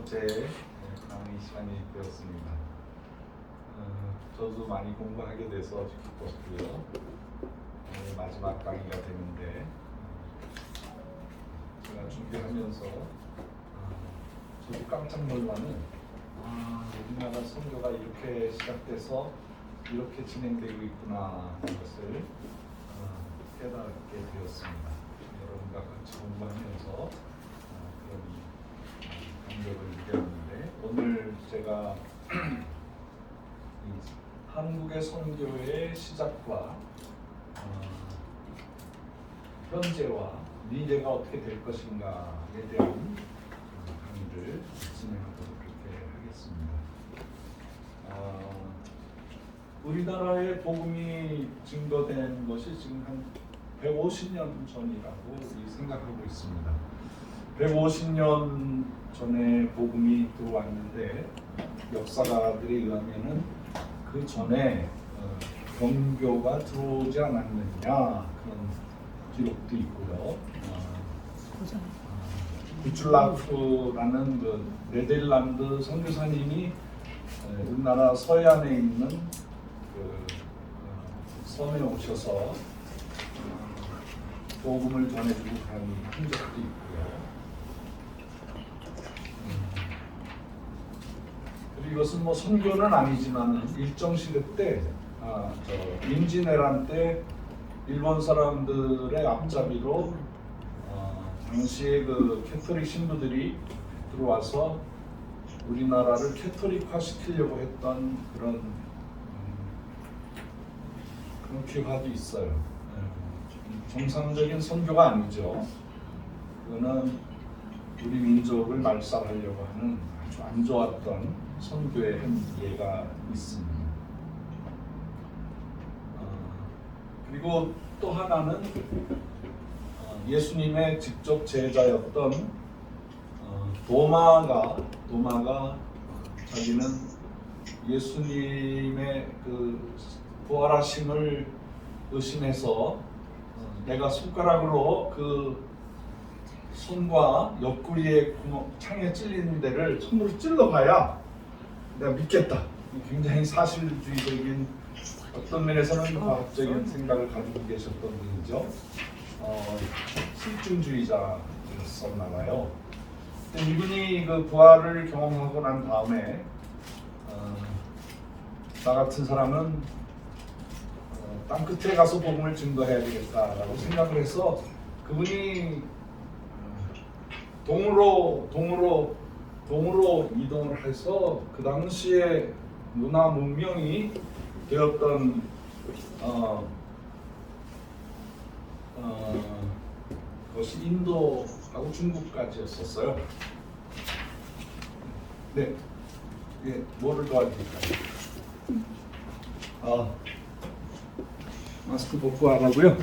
번째 강의 시간이 되었습니다. 저도 많이 공부하게 돼서 아주 기뻤고요. 마지막 강의가 되는데 제가 준비하면서 저도 깜짝 놀라는 우리나라 선교가 이렇게 시작돼서 이렇게 진행되고 있구나 하는 것을 깨닫게 되었습니다. 여러분과 같이 공부하면서 그런 감격을 느꼈는데, 오늘 제가 한국의 선교의 시작과 현재와 미래가 어떻게 될 것인가에 대한 강의를 진행하도록 그렇게 하겠습니다. 우리나라의 복음이 증거된 것이 지금 한 150년 전이라고 생각하고 있습니다. 150년 전에 복음이 들어왔는데, 역사가들에 의하면은 그 전에 정교가 들어오지 않았느냐 그런 기록도 있고요. 구출라프라는 그 네덜란드 선교사님이 우리나라 서해안에 있는 그 섬에 오셔서 복음을 전해주고 간 흔적도 있고요. 그리고 이것은 뭐 선교는 아니지만 일정 시대 때, 임진왜란 때 일본 사람들의 앞잡이로 당시에 그 캐토릭 신부들이 들어와서 우리나라를 캐토릭화 시키려고 했던 그런 기화도 있어요. 정상적인 선교가 아니죠. 그거는 우리 민족을 말살하려고 하는 아주 안 좋았던 선교의 한 예가 있습니다. 그리고 또 하나는 예수님의 직접 제자였던 도마가 자기는 예수님의 그 부활하심을 의심해서 내가 손가락으로 그 손과 옆구리에 창에 찔리는 데를 손으로 찔러봐야 내가 믿겠다. 굉장히 사실주의적인, 어떤 면에서는 과학적인 생각을 가지고 계셨던 분이죠. 실증주의자였었나 봐요. 이분이 그 부활을 경험하고 난 다음에 나 같은 사람은 땅 끝에 가서 복음을 증거해야 되겠다라고 생각을 해서 그분이 동으로 이동을 해서 그 당시에 문화 문명이 되었던 그것이 인도하고 중국까지였었어요. 네, 뭐를 도와드릴까요? 마스크 벗고 하라고요?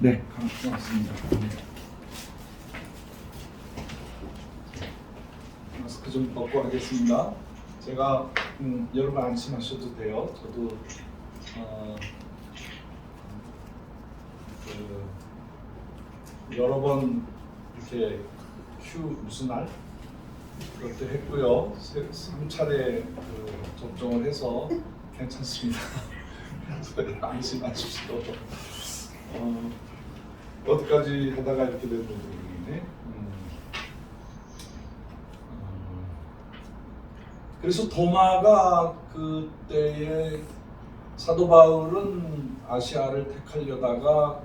네, 고맙습니다. 네. 마스크 좀 벗고 하겠습니다. 제가 여러분 안심하셔도 돼요. 저도 여러 번 이렇게 무슨 날 그것도 했고요. 3차례 접종을 해서 괜찮습니다. 안심하십시오. 어디까지 하다가 이렇게 됐는지 모르겠네. 그래서 도마가 그때에 사도 바울은 아시아를 택하려다가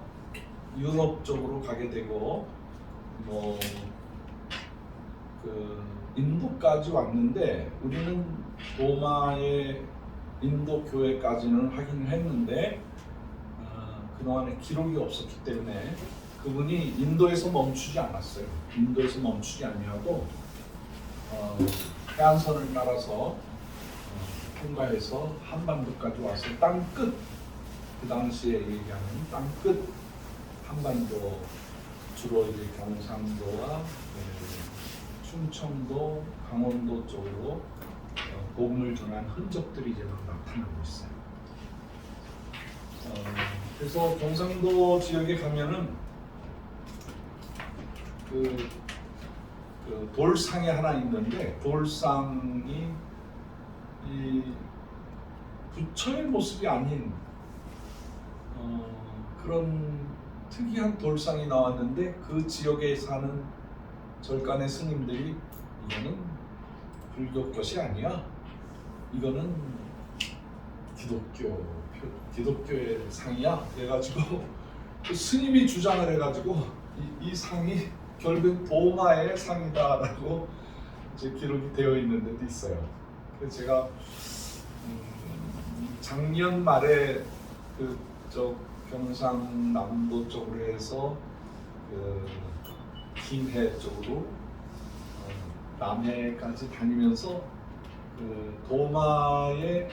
유럽 쪽으로 가게 되고 인도까지 왔는데, 우리는 도마의 인도 교회까지는 확인을 했는데 그동안에 기록이 없었기 때문에 그분이 인도에서 멈추지 않았어요. 인도에서 멈추지 아니하고 해안선을 따라서 통과해서 한반도까지 와서 땅끝, 그 당시에 얘기하는 땅끝 한반도, 주로 이제 경상도와 충청도, 강원도 쪽으로 복음을 전한 흔적들이 이제 나타나고 있어요. 그래서 경상도 지역에 가면은 그 그 돌상이 하나 있는데 돌상이 이 부처의 모습이 아닌 그런 특이한 돌상이 나왔는데 그 지역에 사는 절간의 스님들이 이거는 불교 것이 아니야. 이거는 기독교의 상이야. 그래가지고 그 스님이 주장을 해가지고 이 상이 결국은 도마의 상이다라고 이제 기록이 되어 있는 데도 있어요. 그래서 제가 작년 말에 그쪽 경상남도 쪽으로 해서 그 김해 쪽으로 남해까지 다니면서 그 도마의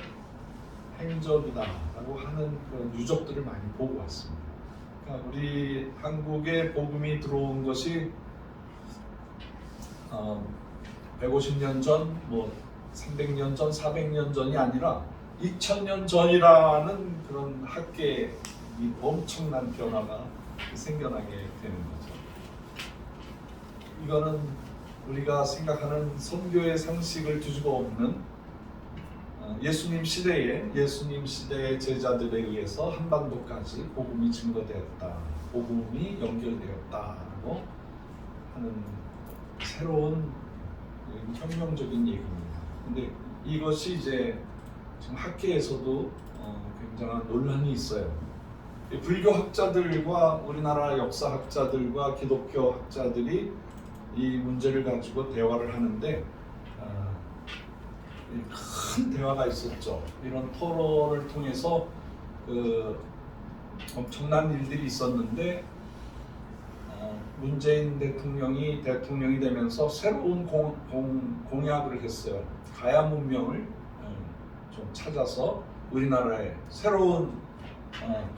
행적이다라고 하는 그런 유적들을 많이 보고 왔습니다. 그러니까 우리 한국에 복음이 들어온 것이 150년 전, 뭐 300년 전, 400년 전이 아니라 2000년 전이라는 그런 학계의 이 엄청난 변화가 생겨나게 되는 거죠. 이거는 우리가 생각하는 선교의 상식을 뒤집어 엎는 예수님 시대의 제자들에 의해서 한반도까지 복음이 증거되었다, 복음이 연결되었다라고 하는 새로운 혁명적인 얘기입니다. 근데 이것이 이제 지금 학계에서도 굉장한 논란이 있어요. 불교 학자들과 우리나라 역사학자들과 기독교 학자들이 이 문제를 가지고 대화를 하는데 큰 대화가 있었죠. 이런 토론을 통해서 그 엄청난 일들이 있었는데 문재인 대통령이 되면서 새로운 공약을 했어요. 가야 문명을 좀 찾아서 우리나라에 새로운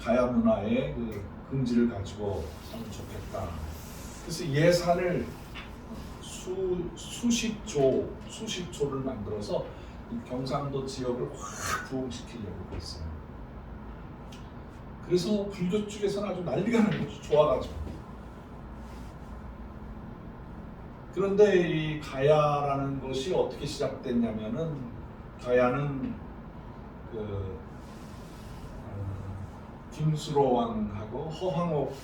가야 문화의 그 긍지를 가지고 하면 좋겠다. 그래서 예산을 수십 조를 만들어서 경상도 지역을 확 부흥시키려고 했어요. 그래서 불교 쪽에서는 아주 난리가 나는 거죠. 좋아가지고. 그런데 이 가야라는 것이 어떻게 시작됐냐면은 가야는 그 김수로 왕하고 허황옥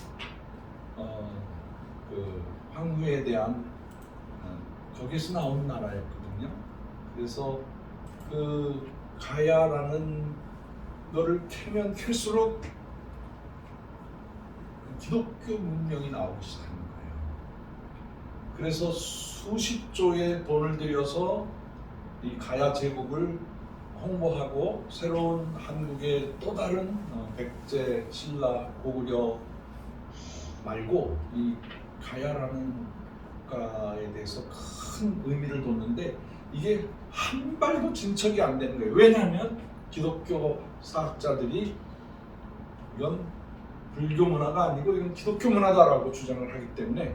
그 황후에 대한 거기서 나온 나라였거든요. 그래서 그 가야라는 거를 캐면 캘수록 기독교 문명이 나오기 시작하는 거예요. 그래서 수십 조의 돈을 들여서 이 가야 제국을 홍보하고 새로운 한국의 또 다른 백제, 신라, 고구려 말고 이 가야라는 국가에 대해서 큰 의미를 뒀는데 이게 한 발도 진척이 안 되는 거예요. 왜냐하면 기독교 사학자들이 이건 불교 문화가 아니고 이건 기독교 문화다라고 주장을 하기 때문에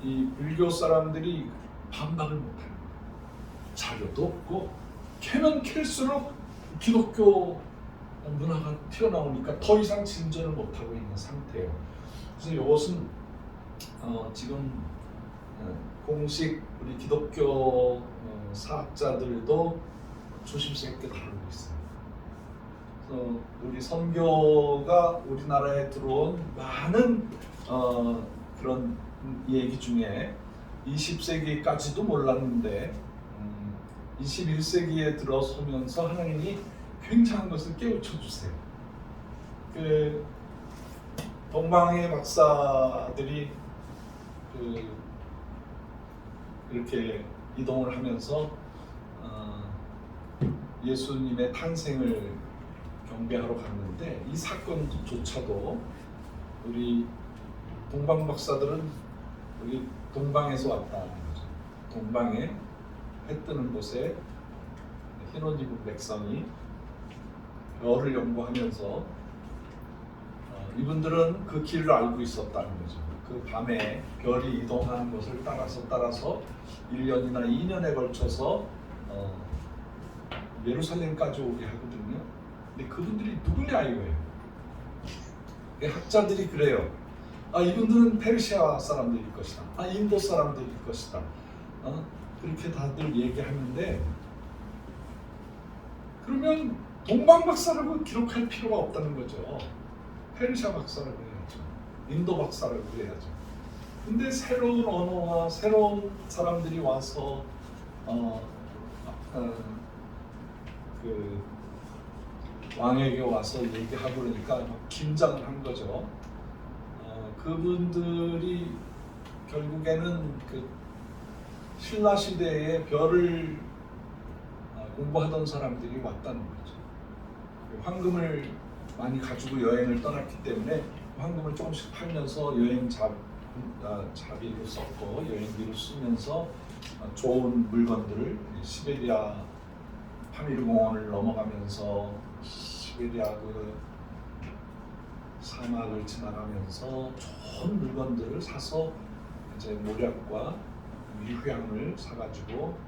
이 불교 사람들이 반박을 못하는 거예요. 자료도 없고 캐면 캘수록 기독교 문화가 튀어나오니까 더 이상 진전을 못하고 있는 상태예요. 그래서 이것은 지금 공식 우리 기독교 사학자들도 조심스럽게 다루고 있어요. 그래서 우리 선교가 우리나라에 들어온 많은 그런 얘기 중에 20세기까지도 몰랐는데 21세기에 들어서면서 하나님이 굉장한 것을 깨우쳐 주세요. 그 동방의 박사들이 이렇게 이동을 하면서 예수님의 탄생을 경배하러 갔는데 이 사건조차도 우리 동방 박사들은 우리 동방에서 왔다는 거죠. 동방에 해 뜨는 곳에 흰옷 입은 백성이 별을 연구하면서 이분들은 그 길을 알고 있었다는 거죠. 그 밤에 별이 이동하는 것을 따라서 1년이나 2년에 걸쳐서 예루살렘까지 오게 하거든요. 근데 그분들이 누구냐 이거예요. 학자들이 그래요. 이분들은 페르시아 사람들일 것이다. 인도 사람들일 것이다. 그렇게 다들 얘기하는데 그러면 동방 박사라고 기록할 필요가 없다는 거죠. 페르시아 박사라고 해야죠. 인도 박사라고 해야죠. 근데 새로운 언어와 새로운 사람들이 와서 그 왕에게 와서 얘기하고 그러니까 막 긴장을 한 거죠. 그분들이 결국에는 그 신라 시대의 별을 공부하던 사람들이 왔다는 거죠. 황금을 많이 가지고 여행을 떠났기 때문에 황금을 조금씩 팔면서 여행 자비로 썼고 여행비로 쓰면서 좋은 물건들을 시베리아 파미르 공원을 넘어가면서 시베리아 그 사막을 지나가면서 좋은 물건들을 사서 이제 모략과 유향을 사가지고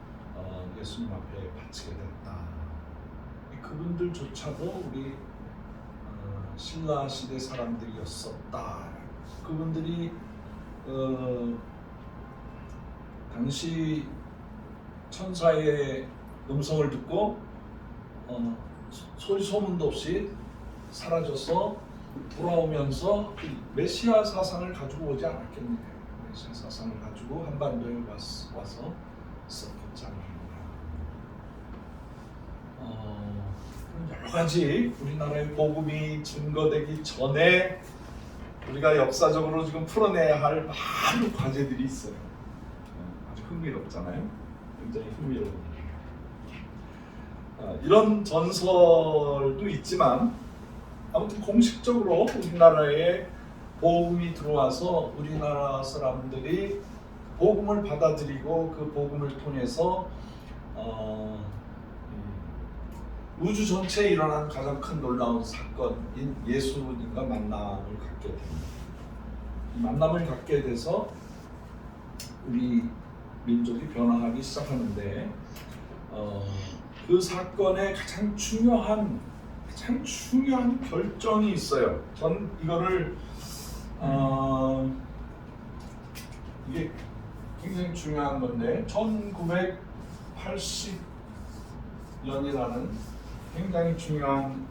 예수님 앞에 바치게 됐다. 그분들조차도 우리 신라 시대 사람들이었었다. 그분들이 당시 천사의 음성을 듣고 소리 소문도 없이 사라져서 돌아오면서 메시아 사상을 가지고 오지 않았겠느냐. 메시아 사상을 가지고 한반도에 와서 있었겠잖아요. 여러 가지 우리나라의 복음이 증거되기 전에 우리가 역사적으로 지금 풀어내야 할 많은 과제들이 있어요. 아주 흥미롭잖아요. 굉장히 흥미로운. 이런 전설도 있지만 아무튼 공식적으로 우리나라에 복음이 들어와서 우리나라 사람들이 복음을 받아들이고 그 복음을 통해서 우주 전체에 일어난 가장 큰 놀라운 사건인 예수님과 만남을 갖게 됩니다. 이 만남을 갖게 돼서 우리 민족이 변화하기 시작하는데 그 사건의 가장 중요한 결정이 있어요. 전 이거를 이게 굉장히 중요한 건데 1980년이라는 굉장히 중요한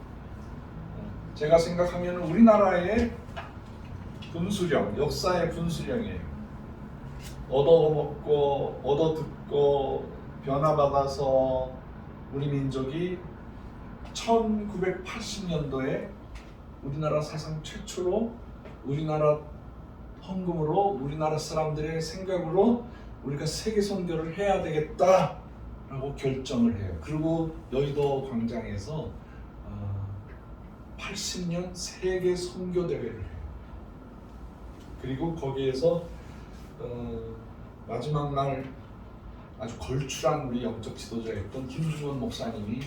제가 생각하면 우리나라의 분수령, 역사의 분수령이에요. 얻어먹고 얻어듣고 변화받아서 우리 민족이 1980년도에 우리나라 사상 최초로 우리나라 헌금으로 우리나라 사람들의 생각으로 우리가 세계 선교를 해야 되겠다라고 결정을 해요. 그리고 여의도 광장에서 80년 세계 선교 대회를 해요. 그리고 거기에서 마지막 날 아주 걸출한 우리 영적 지도자였던 김중원 목사님이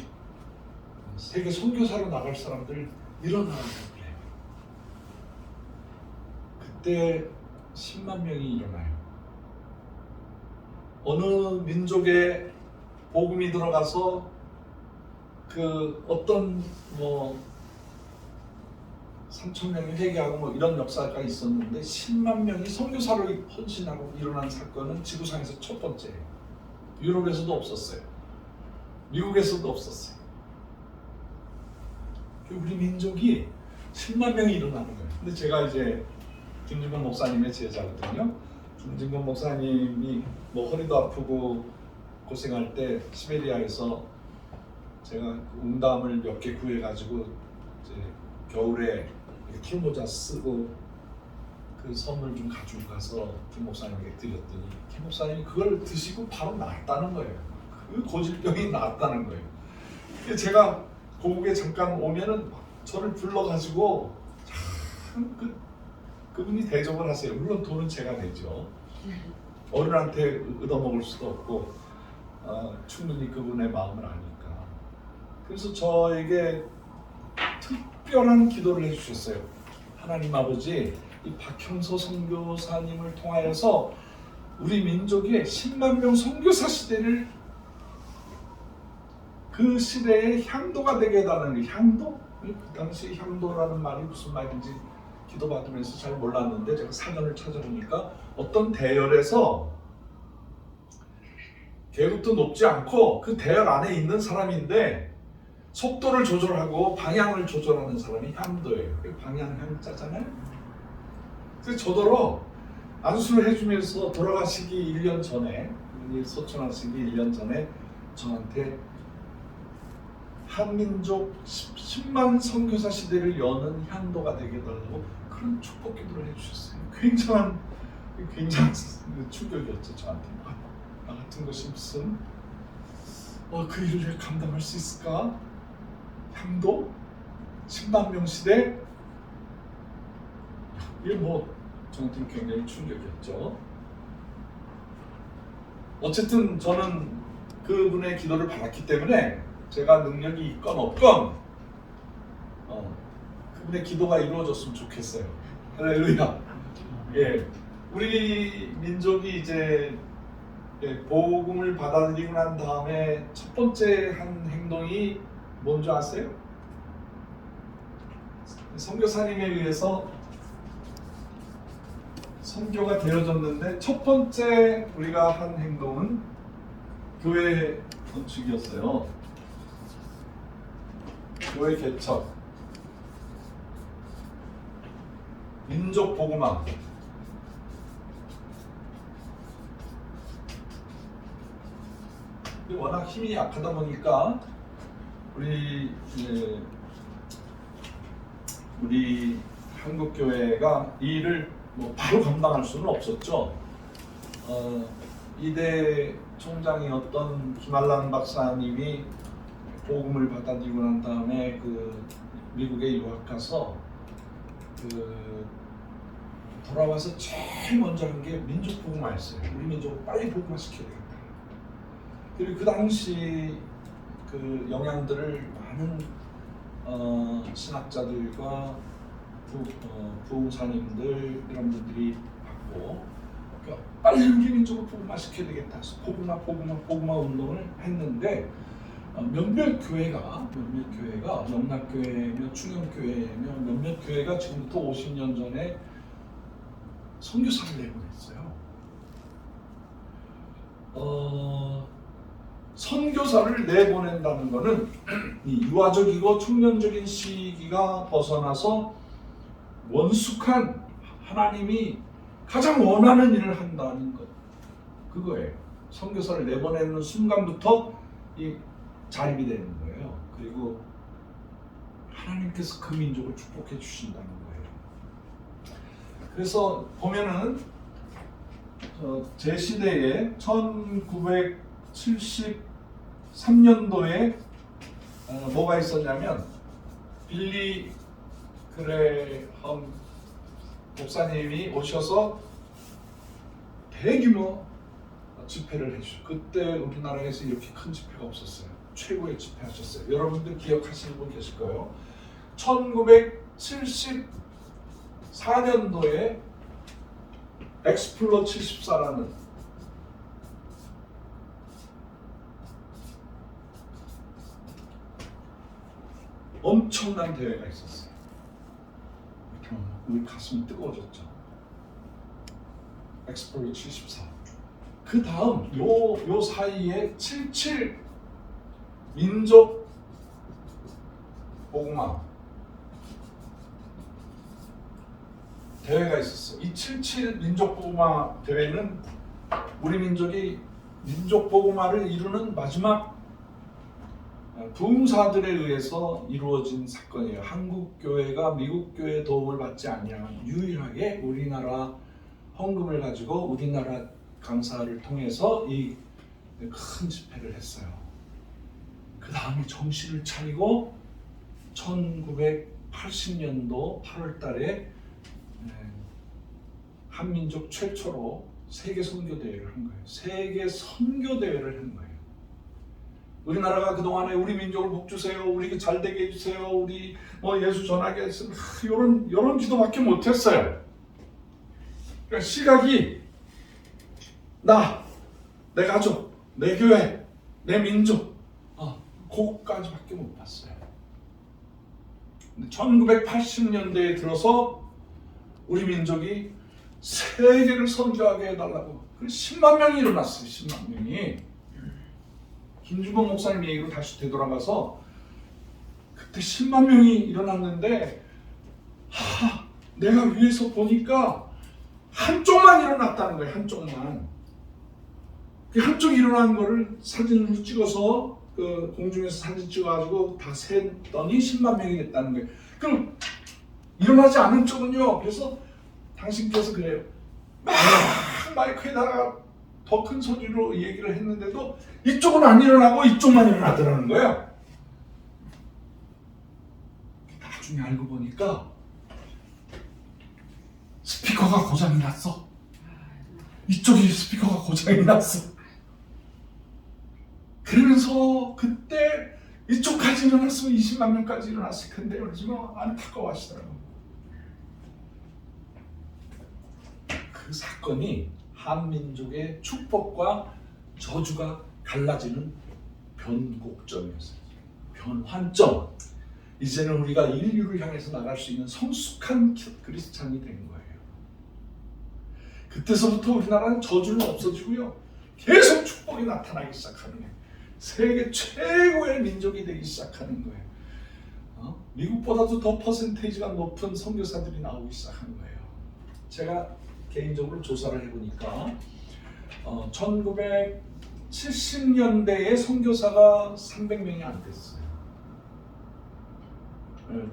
세계 선교사로 나갈 사람들 일어나라고 그래요. 그때 10만 명이 일어나요. 어느 민족에 복음이 들어가서 그 어떤 3천 명이 회개하고 이런 역사가 있었는데 10만 명이 선교사로 헌신하고 일어난 사건은 지구상에서 첫 번째예요. 유럽에서도 없었어요. 미국에서도 없었어요. 우리 민족이 10만 명이 일어나는 거예요. 근데 제가 이제 김진건 목사님의 제자거든요. 김진건 목사님이 허리도 아프고 고생할 때 시베리아에서 제가 웅담을 몇 개 구해가지고 이제 겨울에 털모자 쓰고 그 선물 좀 가지고 가서 김 목사님에게 드렸더니 김 목사님이 그걸 드시고 바로 나았다는 거예요. 그 고질병이 나았다는 거예요. 제가 고국에 잠깐 오면은 저를 불러가지고 참 그분이 대접을 하세요. 물론 돈은 제가 내죠. 어른한테 얻어먹을 수도 없고 충분히 그분의 마음을 아니까. 그래서 저에게 특별한 기도를 해주셨어요. 하나님 아버지, 이 박형서 선교사님을 통하여서 우리 민족의 10만 명 선교사 시대를 그 시대의 향도가 되게 해달라는 게 향도? 그 당시 향도라는 말이 무슨 말인지 기도받으면서 잘 몰랐는데 제가 사전을 찾아보니까 어떤 대열에서 계급도 높지 않고 그 대열 안에 있는 사람인데 속도를 조절하고 방향을 조절하는 사람이 향도예요. 방향 향자잖아요. 그래서 저더러 안수를 해주면서 돌아가시기 1년 전에, 소천하시기 1년 전에 저한테 한민족 10만 선교사 시대를 여는 향도가 되게 해달라고 그런 축복 기도를 해주셨어요. 굉장한 충격이었죠 저한테. 나 같은 것이 무슨 그 일을 감당할 수 있을까? 향도 10만 명 시대, 이게 저한테는 굉장히 충격이었죠. 어쨌든 저는 그분의 기도를 받았기 때문에 제가 능력이 있건 없건 그분의 기도가 이루어졌으면 좋겠어요. 할렐루야. 예, 우리 민족이 이제 복음을 받아들이고 난 다음에 첫 번째 한 행동이 뭔지 아세요? 선교사님에 의해서 선교가 되어졌는데 첫 번째 우리가 한 행동은 교회 건축이었어요. 교회 개척, 민족 복음화. 워낙 힘이 약하다 보니까 우리 한국 교회가 이 일을 바로 감당할 수는 없었죠. 이대 총장이었던 김한란 박사님이 복음을 받아들이고 난 다음에 미국에 유학 가서 돌아와서 제일 먼저 한 게 민족 복음화였어요. 우리 민족을 빨리 복음화시켜야 되겠다. 그리고 그 당시 영향들을 많은 신학자들과 부흥사님들 이런 분들이 받고 빨리 우리 민족을 복음화시켜야 되겠다 해서 복음화 운동을 했는데 몇몇 교회가 영락교회며 충영교회며 몇몇 교회가 지금부터 50년 전에 선교사를 내보냈어요. 선교사를 내보낸다는 것은 이 유아적이고 청년적인 시기가 벗어나서 원숙한 하나님이 가장 원하는 일을 한다는 것, 그거예요. 선교사를 내보내는 순간부터 이 자립이 되는 거예요. 그리고 하나님께서 그 민족을 축복해 주신다는 거예요. 그래서 보면은 제 시대에 1973년도에 뭐가 있었냐면 빌리 그레엄 목사님이 오셔서 대규모 집회를 해주셨어요. 그때 우리나라에서 이렇게 큰 집회가 없었어요. 최고의 집회 하셨어요. 여러분들 기억하시는 분 계실 거예요. 1974년도에 엑스플로 74라는 엄청난 대회가 있었어요. 우리 가슴이 뜨거워졌죠. 엑스플로 74. 그 다음 요 사이에 77 민족 복음화 대회가 있었어요. 이 77 민족 복음화 대회는 우리 민족이 민족 복음화를 이루는 마지막 부흥사들에 의해서 이루어진 사건이에요. 한국 교회가 미국 교회의 도움을 받지 아니한 유일하게 우리나라 헌금을 가지고 우리나라 강사를 통해서 이 큰 집회를 했어요. 그 다음에 정신을 차리고 1980년도 8월 달에 한민족 최초로 세계 선교대회를 한 거예요. 세계 선교대회를 한 거예요. 우리나라가 그동안에 우리 민족을 복주세요, 우리 잘 되게 해주세요, 우리 예수 전하게 해주세요, 이런 기도밖에 못했어요. 그러니까 시각이 내 가족, 내 교회, 내 민족 그거까지밖에 못 봤어요. 1980년대에 들어서 우리 민족이 세계를 선교하게 해달라고 10만 명이 일어났어요. 10만 명이. 김준범 목사님 얘기로 다시 되돌아가서 그때 10만 명이 일어났는데 내가 위에서 보니까 한쪽만 일어났다는 거예요. 한쪽만. 그 한쪽이 일어난 거를 사진으로 찍어서 그 공중에서 사진 찍어가지고 다 셌더니 10만 명이 됐다는 거예요. 그럼 일어나지 않은 쪽은요. 그래서 당신께서 그래요. 막 마이크에다가 더 큰 소리로 얘기를 했는데도 이쪽은 안 일어나고 이쪽만 일어나더라는 거예요. 나중에 알고 보니까 스피커가 고장이 났어. 이쪽이 스피커가 고장이 났어. 그러면서 그때 이쪽까지 일어났으면 20만 명까지 일어났을 텐데 그러지만 안타까워하시더라고요. 그 사건이 한민족의 축복과 저주가 갈라지는 변곡점이었어요. 변환점. 이제는 우리가 인류를 향해서 나갈 수 있는 성숙한 그리스찬이 된 거예요. 그때서부터 우리나라는 저주는 없어지고요. 계속 축복이 나타나기 시작하는 거예요. 세계 최고의 민족이 되기 시작하는 거예요. 미국보다도 더 퍼센테이지가 높은 선교사들이 나오기 시작하는 거예요. 제가 개인적으로 조사를 해보니까 1970년대에 선교사가 300명이 안 됐어요.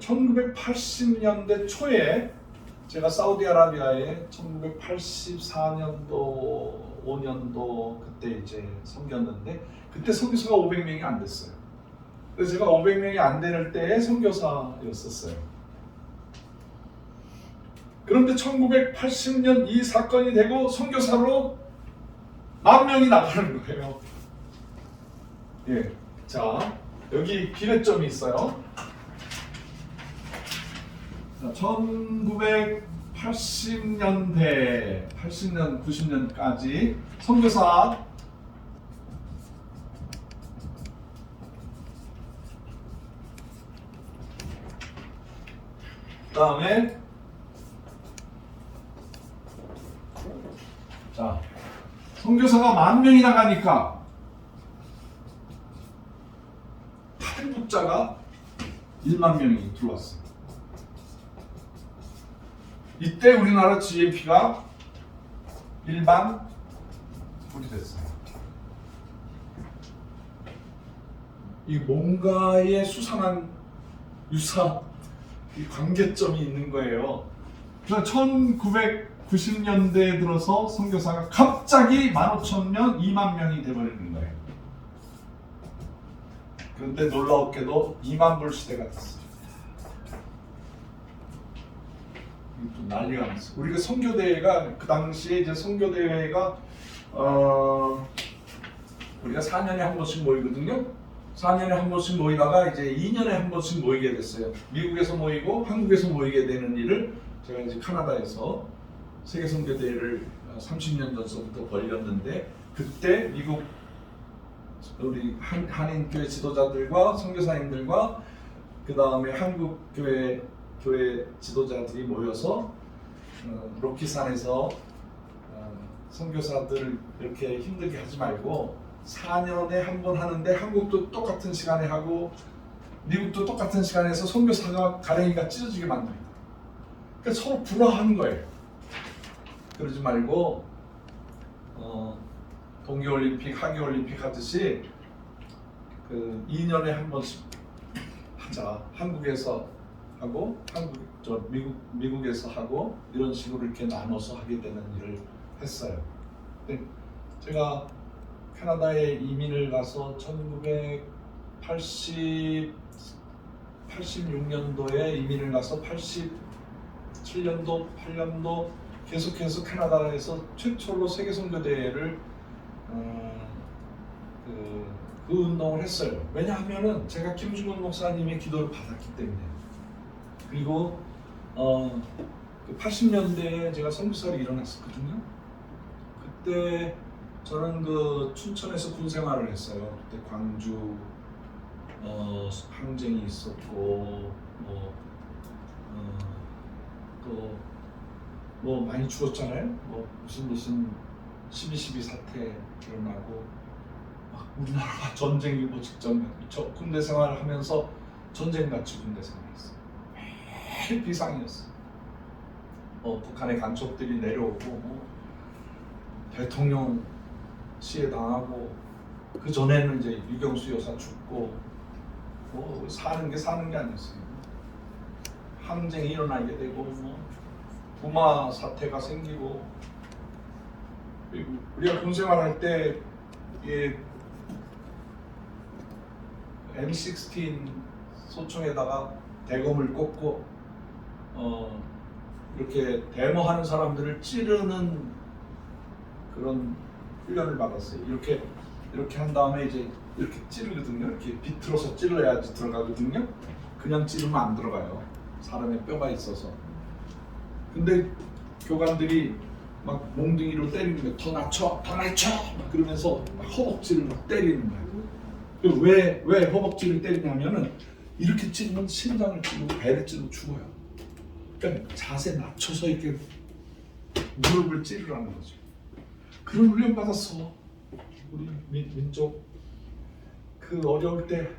1980년대 초에 제가 사우디아라비아에 1984년도 5년도 그때 이제 섬겼는데 그때 선교사가 500명이 안 됐어요. 그래서 제가 500명이 안 되는 때에 선교사였었어요. 그런데 1980년 이 사건이 되고 선교사로 10,000명이 나가는 거예요. 예, 자 여기 비례점이 있어요. 자, 1980년대, 80년, 90년까지 선교사 그 다음에 자 선교사가 10,000명이 나가니까 탈북자가 10,000,000명이 들어왔어요. 이때 우리나라 GNP가 일반 불이 됐어요. 이 뭔가의 수상한 유사 이 관계점이 있는 거예요. 그래서 1990년대에 들어서 선교사가 갑자기 15,000명, 20,000명이 돼버리는 거예요. 그런데 놀라웠게도 20,000불 시대가 됐어요. 또 난리가 났어요. 우리가 선교대회가 그 당시에 이제 선교대회가 우리가 4년에 한 번씩 모이거든요. 4년에 한 번씩 모이다가 이제 2년에 한 번씩 모이게 됐어요. 미국에서 모이고 한국에서 모이게 되는 일을 제가 이제 캐나다에서 세계 선교대회를 30년 전부터 벌였는데 그때 미국 우리 한인 교회 지도자들과 선교사님들과 그 다음에 한국 교회 지도자들이 모여서 로키산에서 선교사들 이렇게 힘들게 하지 말고 4년에 한 번 하는데 한국도 똑같은 시간에 하고 미국도 똑같은 시간에 해서 선교사가 가랭이가 찢어지게 만듭니다. 그러니까 서로 불화하는 거예요. 그러지 말고 동계올림픽, 하계올림픽 하듯이 그 2년에 한 번씩 하자. 한국에서 하고 미국에서 하고 이런 식으로 이렇게 나눠서 하게 되는 일을 했어요. 근데 제가 캐나다에 이민을 가서 86년도에 이민을 가서 87년도, 8년도 계속해서 캐나다에서 최초로 세계 선교대회를 그 운동을 했어요. 왜냐하면은 제가 김준범 목사님의 기도를 받았기 때문에. 그리고 80년대에 제가 선교사로 일어났었거든요. 그때 저는 그 춘천에서 군 생활을 했어요. 그때 광주 항쟁이 있었고 또 많이 죽었잖아요. 무슨 12.12 사태 일어나고 우리나라가 전쟁 일보 직전 저 군대 생활하면서 전쟁같이 군대 생활했어. 매일 비상이었어. 북한의 간첩들이 내려오고 대통령 시해 당하고 그 전에는 이제 유경수 여사 죽고 사는 게 아니었어요. 항쟁이 일어나게 되고 부마 사태가 생기고 그리고 우리가 군 생활할 때 M16 소총에다가 대검을 꽂고 이렇게 데모하는 사람들을 찌르는 그런 훈련을 받았어요. 이렇게 한 다음에 이제 이렇게 찌르거든요. 이렇게 비틀어서 찔러야지 들어가거든요. 그냥 찌르면 안 들어가요. 사람의 뼈가 있어서. 근데 교관들이 막 몽둥이로 때리는 거예요. 더 낮춰, 더 낮춰! 막 그러면서 막 허벅지를 막 때리는 거예요. 왜 허벅지를 때리냐면은 이렇게 찌르면 심장을 찌르고 배를 찌르고 죽어요. 그러니까 자세 낮춰서 이렇게 무릎을 찌르라는 거죠. 그런 훈련 받았어. 우리 민족 그 어려울 때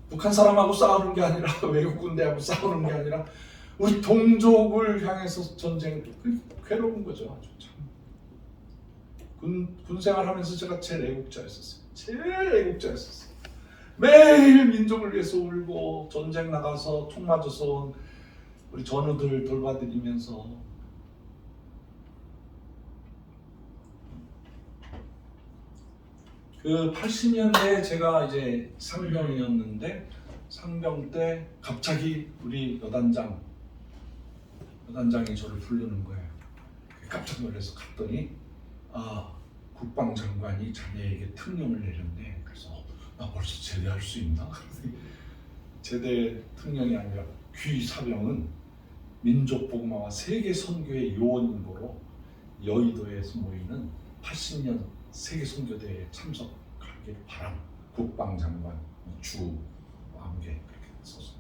북한 사람하고 싸우는 게 아니라 외국 군대하고 싸우는 게 아니라 우리 동족을 향해서 전쟁 괴로운 거죠. 아주 참. 군 생활하면서 제가 제일 애국자였었어요. 제일 애국자였었어요. 매일 민족을 위해서 울고 전쟁 나가서 총 맞아서 온 우리 전우들 돌봐드리면서 그 80년대에 제가 이제 상병이었는데 상병 때 갑자기 우리 여단장이 저를 부르는 거예요. 깜짝 놀라서 갔더니 국방장관이 자네에게 특령을 내렸네. 그래서 나 벌써 제대할 수 있나? 제대 특령이 아니라 귀사병은 민족복마와 세계 선교의 요원인 거로 여의도에서 모이는 80년 세계 선교대회에 참석하길 바람. 국방장관 주암게 그렇게 써서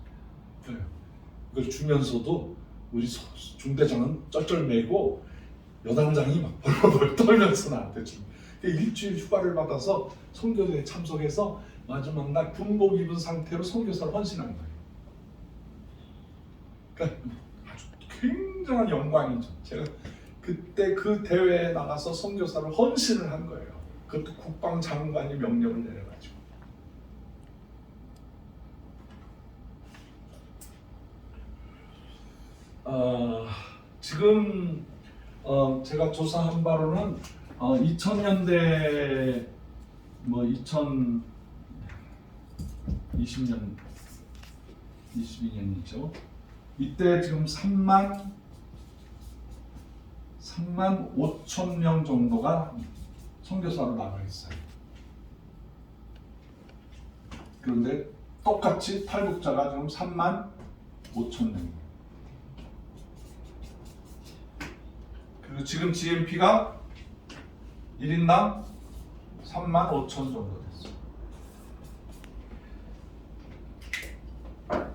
그걸 주면서도 우리 중대장은 쩔쩔매고 여단장이 막 벌벌 떨면서 나한테 준 일주일 휴가를 받아서 선교대회에 참석해서 마지막 날 군복 입은 상태로 선교사를 헌신한 거예요. 그러니까 아주 굉장한 영광이죠. 제가 그때 그 대회에 나가서 선교사를 헌신을 한 거예요. 그것도 국방장관이 명령을 내려가지고. 지금 제가 조사한 바로는 2000년대 2020년 22년이죠. 이때 지금 3만 5천 명 정도가 선교사로 나가 있어요. 그런데 똑같이 탈북자가 지금 3만 5천 명. 그리고 지금 GNP가 1인당 3만 5천 정도 됐어요.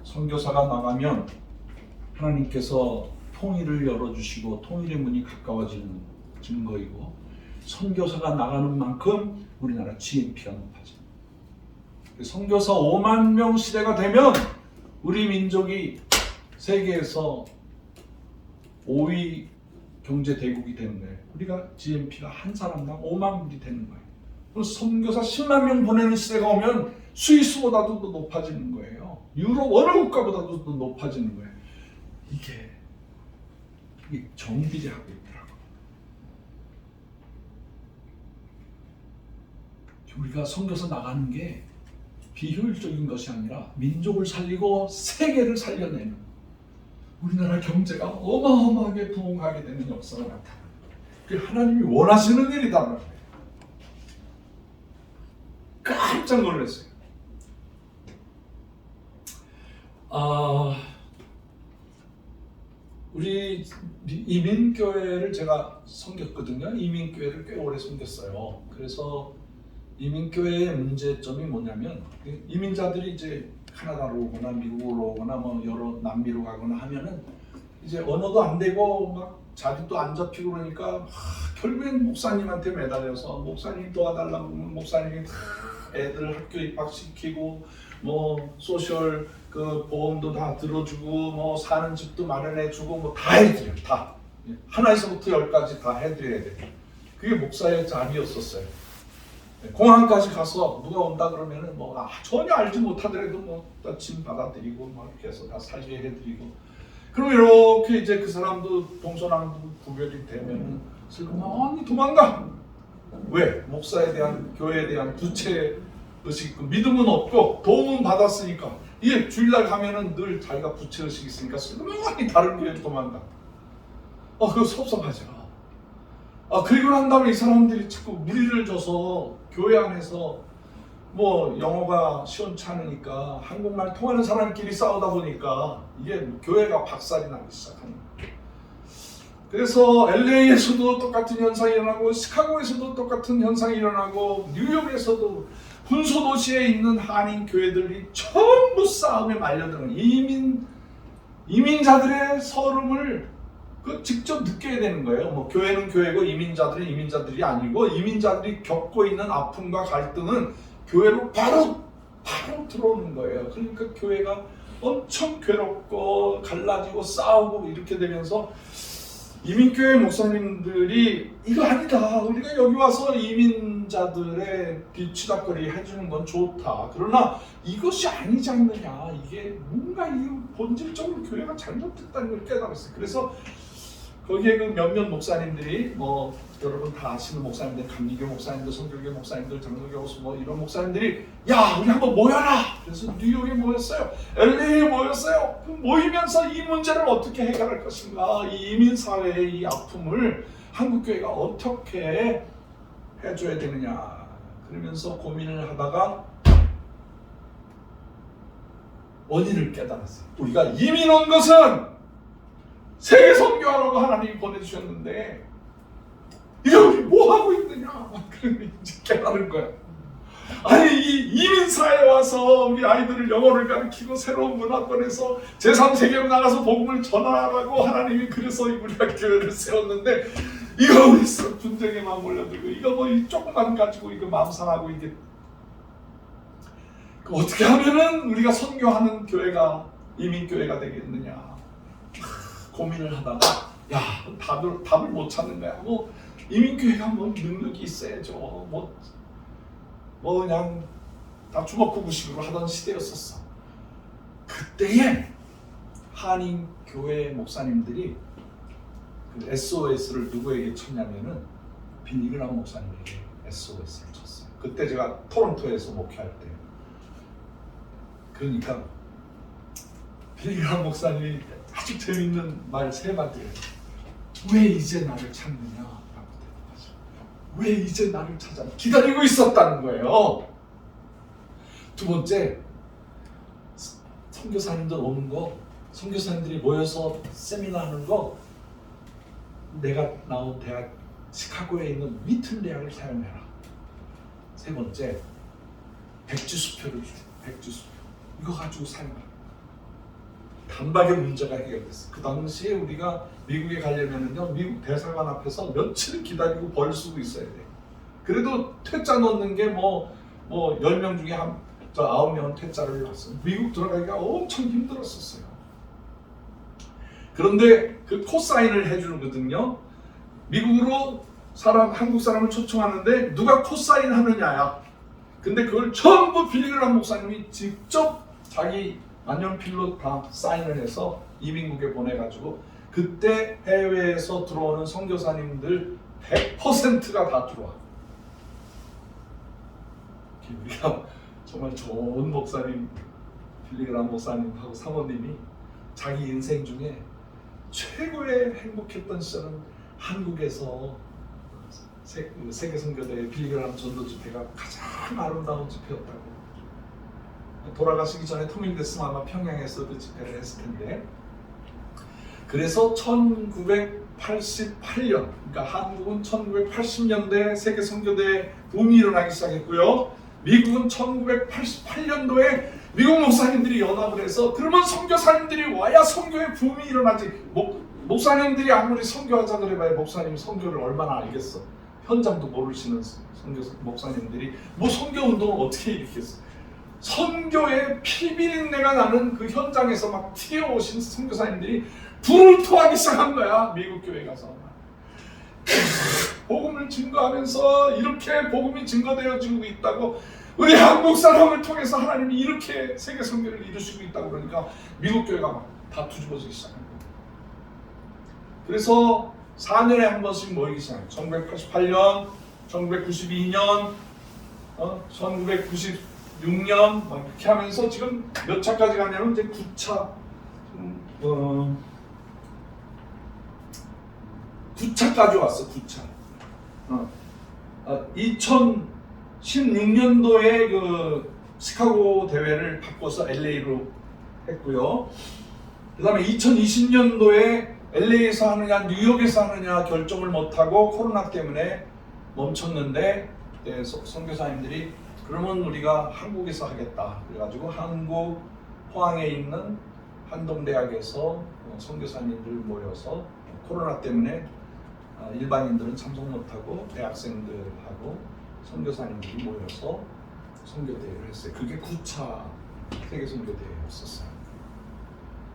선교사가 나가면 하나님께서 통일을 열어주시고 통일의 문이 가까워지는 증거이고 선교사가 나가는 만큼 우리나라 GNP가 높아져요. 선교사 5만 명 시대가 되면 우리 민족이 세계에서 5위 경제 대국이 되는 거예요. 우리가 GNP가 한 사람당 5만 불이 되는 거예요. 그래서 선교사 10만 명 보내는 시대가 오면 스위스보다도 더 높아지는 거예요. 유럽 어느 국가보다도 더 높아지는 거예요. 이게 정비례하고 있더라고요. 우리가 선교사 나가는 게 비효율적인 것이 아니라 민족을 살리고 세계를 살려내는 우리나라 경제가 어마어마하게 부흥하게 되는 역사가 나타나는 그게 하나님이 원하시는 일이다는 거예요. 깜짝 놀랐어요. 우리 이민교회를 제가 섬겼거든요. 이민교회를 꽤 오래 섬겼어요. 그래서 이민교회의 문제점이 뭐냐면 이민자들이 이제 캐나다로 오거나 미국으로 오거나 여러 남미로 가거나 하면은 이제 언어도 안 되고 막 자리도 안 잡히고 그러니까 결국엔 목사님한테 매달려서 목사님 도와달라고 하면 목사님이 다 애들 학교 입학시키고 뭐 소셜 그 보험도 다 들어주고 뭐 사는 집도 마련해주고 뭐 다 해드려요. 다 하나에서부터 열까지 다 해드려야 돼요. 그게 목사의 자리였었어요. 공항까지 가서 누가 온다 그러면은 뭐 전혀 알지 못하더라도 뭐 짐 받아드리고 뭐 이렇게 해서 다 살게 해드리고, 그럼 이렇게 이제 그 사람도 동서남북 구별이 되면은 슬그머니 도망가. 왜? 목사에 대한, 교회에 대한 부채 의식, 믿음은 없고 도움은 받았으니까, 이게 주일날 가면은 늘 자기가 부채 의식이 있으니까 슬그머니 다른 교회에 도망가. 그거 섭섭하죠. 그리고 난 다음에 이 사람들이 자꾸 무리를 줘서 교회 안에서 뭐 영어가 시원찮으니까 한국말 통하는 사람끼리 싸우다 보니까 이게 교회가 박살이 나기 시작하는 거예요. 그래서 LA에서도 똑같은 현상이 일어나고 시카고에서도 똑같은 현상이 일어나고 뉴욕에서도 군소도시에 있는 한인 교회들이 전부 싸움에 말려드는 이민자들의 서름을 직접 느껴야 되는 거예요. 뭐 교회는 교회고 이민자들은 이민자들이 아니고, 이민자들이 겪고 있는 아픔과 갈등은 교회로 바로 들어오는 거예요. 그러니까 교회가 엄청 괴롭고 갈라지고 싸우고 이렇게 되면서 이민교회 목사님들이 이거 아니다, 우리가 여기 와서 이민자들의 뒤치다거리 해주는 건 좋다, 그러나 이것이 아니지 않느냐, 이게 뭔가 이 본질적으로 교회가 잘못됐다는 걸 깨달았어요. 그래서 거기에 그 몇몇 목사님들이, 뭐 여러분 다 아시는 목사님들, 감리교 목사님들, 성결교 목사님들, 장로교 뭐 이런 목사님들이 야 우리 한번 모여라. 그래서 뉴욕에 모였어요. LA에 모였어요. 모이면서 이 문제를 어떻게 해결할 것인가, 이 이민 사회의 이 아픔을 한국 교회가 어떻게 해줘야 되느냐, 그러면서 고민을 하다가 원인을 깨달았어요. 우리가 이민 온 것은 세계 선교하라고 하나님이 보내주셨는데 이게 우리 뭐 하고 있느냐, 그런 이제 깨달은 거야. 아니 이 이민 사회에 와서 우리 아이들을 영어를 가르치고 새로운 문화권에서 제3세계로 나가서 복음을 전하라고 하나님이 그래서 우리가 교회를 세웠는데, 이거 우리 분쟁에만 몰려들고 이거 뭐 조금만 가지고 이거 마음 상하고 이게 어떻게 하면은 우리가 선교하는 교회가 이민 교회가 되겠느냐 고민을 하다가 답을 못 찾는 거야. 뭐 이민교회가 뭐 능력이 있어야죠. 뭐 그냥 다 주먹구구식으로 하던 시대였었어. 그때에 한인 교회 목사님들이 그 SOS를 누구에게 쳤냐면은 빌리그람 목사님에게 SOS를 쳤어요. 그때 제가 토론토에서 목회할 때. 그러니까 빌리그람 목사님이 아주 재밌는 말 세 마디예요. 왜 이제 나를 찾느냐 라고 대답하죠. 왜 이제 나를 찾아 기다리고 있었다는 거예요. 두 번째, 선교사님들 오는 거, 선교사님들이 모여서 세미나 하는 거, 내가 나온 대학 시카고에 있는 위틀 대학을 사용해라. 세 번째, 백지수표를 줘. 백지수표 이거 가지고 사용하라. 단박에 문제가 해결됐어. 그 당시에 우리가 미국에 가려면은요, 미국 대사관 앞에서 며칠 기다리고 벌 쓰고 있어야 돼. 그래도 퇴짜 넣는 게 뭐 10명 중에 9명은 퇴짜를 넣었어. 미국 들어가기가 엄청 힘들었었어요. 그런데 그 코사인을 해주거든요. 미국으로 한국 사람을 초청하는데 누가 코사인 하느냐야. 근데 그걸 전부 빌리그람 목사님이 직접 자기 만년필로 다 사인을 해서 이민국에 보내가지고, 그때 해외에서 들어오는 선교사님들 100%가 다 들어와. 우리가 정말 좋은 목사님, 빌리그람 목사님하고 사모님이 자기 인생 중에 최고의 행복했던 시절은 한국에서 세계 선교대 빌리그람 전도 집회가 가장 아름다운 집회였다고. 돌아가시기 전에 통일됐으면 아마 평양에서 그 집회를 했을 텐데, 그래서 1988년, 그러니까 한국은 1980년대 세계 선교대 붐이 일어나기 시작했고요. 미국은 1988년도에 미국 목사님들이 연합을 해서 그러면 선교사님들이 와야 선교의 붐이 일어나지. 목사님들이 아무리 선교하자 그래봐야 목사님이 선교를 얼마나 알겠어. 현장도 모르시는 목사님들이 뭐 선교 운동을 어떻게 일으켰어. 선교의 피비린내가 나는 그 현장에서 막 튀어오신 선교사님들이 불을 토하기 시작한 거야. 미국 교회 가서 복음을 증거하면서 이렇게 복음이 증거되어지고 있다고, 우리 한국 사람을 통해서 하나님이 이렇게 세계 선교를 이루시고 있다고 그러니까 미국 교회가 막 다 뒤집어지기 시작한 거야. 그래서 4년에 한 번씩 모이기 시작해요. 1988년, 1992년, 1996년 막 이렇게 하면서 지금 몇 차까지 가냐면 이제 9차, 9차까지 왔어. 9차. 2016년도에 그 시카고 대회를 바꿔서 LA로 했고요. 그 다음에 2020년도에 LA에서 하느냐 뉴욕에서 하느냐 결정을 못하고 코로나 때문에 멈췄는데, 네, 선교사님들이 그러면 우리가 한국에서 하겠다. 그래가지고 한국 포항에 있는 한동대학에서 선교사님들 모여서, 코로나 때문에 일반인들은 참석 못하고 대학생들하고 선교사님들이 모여서 선교대회를 했어요. 그게 9차 세계선교대회였었어요.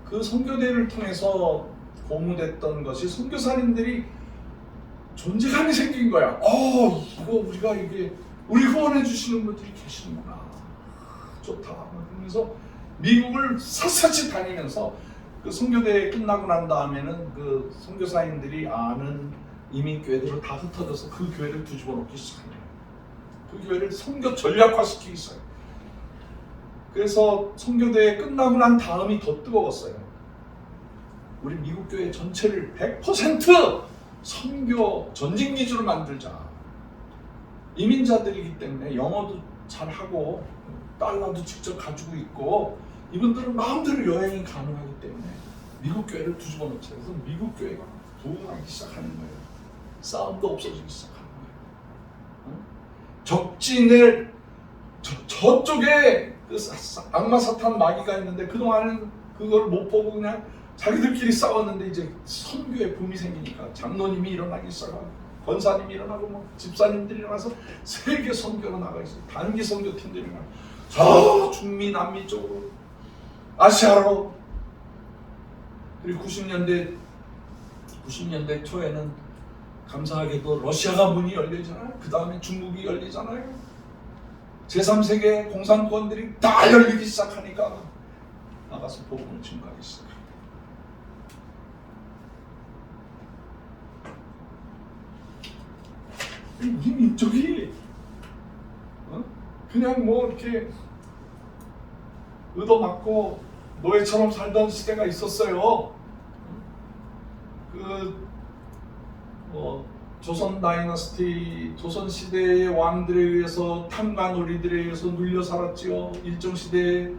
그 선교대회를 통해서 고무됐던 것이 선교사님들이 존재감이 생긴 거야. 이거 우리가 우리 후원해 주시는 분들이 계시는구나. 좋다. 그러면서 미국을 샅샅이 다니면서 그 선교대회 끝나고 난 다음에는 그 선교사님들이 아는 이민교회들을 다 흩어져서 그 교회를 뒤집어 놓기 시작해요. 그 교회를 선교 전략화시키기 시작해요. 그래서 선교대회 끝나고 난 다음이 더 뜨거웠어요. 우리 미국 교회 전체를 100% 선교 전진기지로 만들자. 이민자들이기 때문에 영어도 잘하고 달러도 직접 가지고 있고 이분들은 마음대로 여행이 가능하기 때문에 미국 교회를 뒤집어 놓자. 그래서 미국 교회가 부흥하기 시작하는 거예요. 싸움도 없어지기 시작하는 거예요. 적진을 저쪽에 그 악마 사탄 마귀가 있는데 그동안은 그걸 못 보고 그냥 자기들끼리 싸웠는데, 이제 선교의 붐이 생기니까 장로님이 일어나기 시작하고 권사님이 일어나고 뭐 집사님들이 일어나서 세계 선교로 나가 있어요. 단기 선교팀들이 일어나고 저 중미 남미 쪽으로 아시아로. 그리고 90년대 초에는 감사하게도 러시아가 문이 열리잖아요. 그 다음에 중국이 열리잖아요. 제3세계 공산권들이 다 열리기 시작하니까 나가서 복음을 증거하기 시작해요. 우리 민족이 그냥 뭐 이렇게 얻어맞고 노예처럼 살던 시대가 있었어요. 조선 다이너스티, 조선 시대의 왕들에 의해서 탕가놀이들에 의해서 눌려 살았지요. 일정 시대에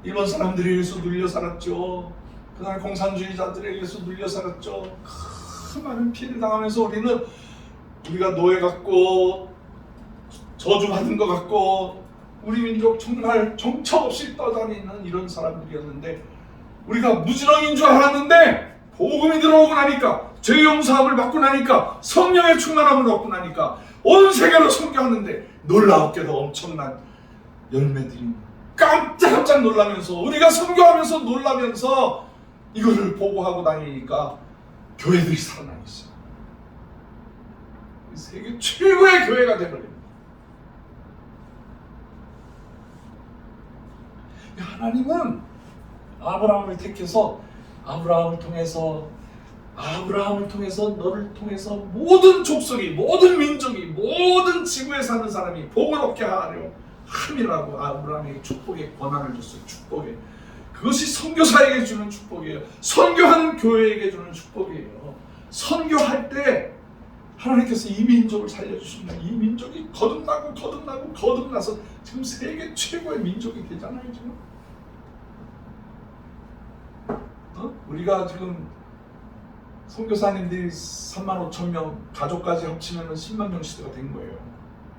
일본 사람들에 의해서 눌려 살았죠. 그다음 공산주의자들에 의해서 눌려 살았죠. 큰 많은 피해를 당하면서 우리가 노예 같고 저주받은 것 같고 우리 민족 정말 정처 없이 떠다니는 이런 사람들이었는데, 우리가 무지렁인 줄 알았는데 복음이 들어오고 나니까, 죄 용서함을 받고 나니까, 성령의 충만함을 얻고 나니까 온 세계로 선교하는데 놀랍게도 엄청난 열매들이 깜짝깜짝 놀라면서, 우리가 선교하면서 놀라면서 이거를 보고하고 다니니까 교회들이 살아나기 시작. 세계 최고의 교회가 되버립니다. 하나님은 아브라함을 택해서 아브라함을 통해서 너를 통해서 모든 족속이, 모든 민족이, 모든 지구에 사는 사람이 복을 얻게 하려 함이라고 아브라함에게 축복의 권한을 줬어요. 축복의. 그것이 선교사에게 주는 축복이에요. 선교하는 교회에게 주는 축복이에요. 선교할 때 하나님께서 이 민족을 살려주십니다. 이 민족이 거듭나서 지금 세계 최고의 민족이 되잖아요. 지금 우리가 지금 선교사님들이 35,000명, 가족까지 합치면 10만 명 시대가 된 거예요.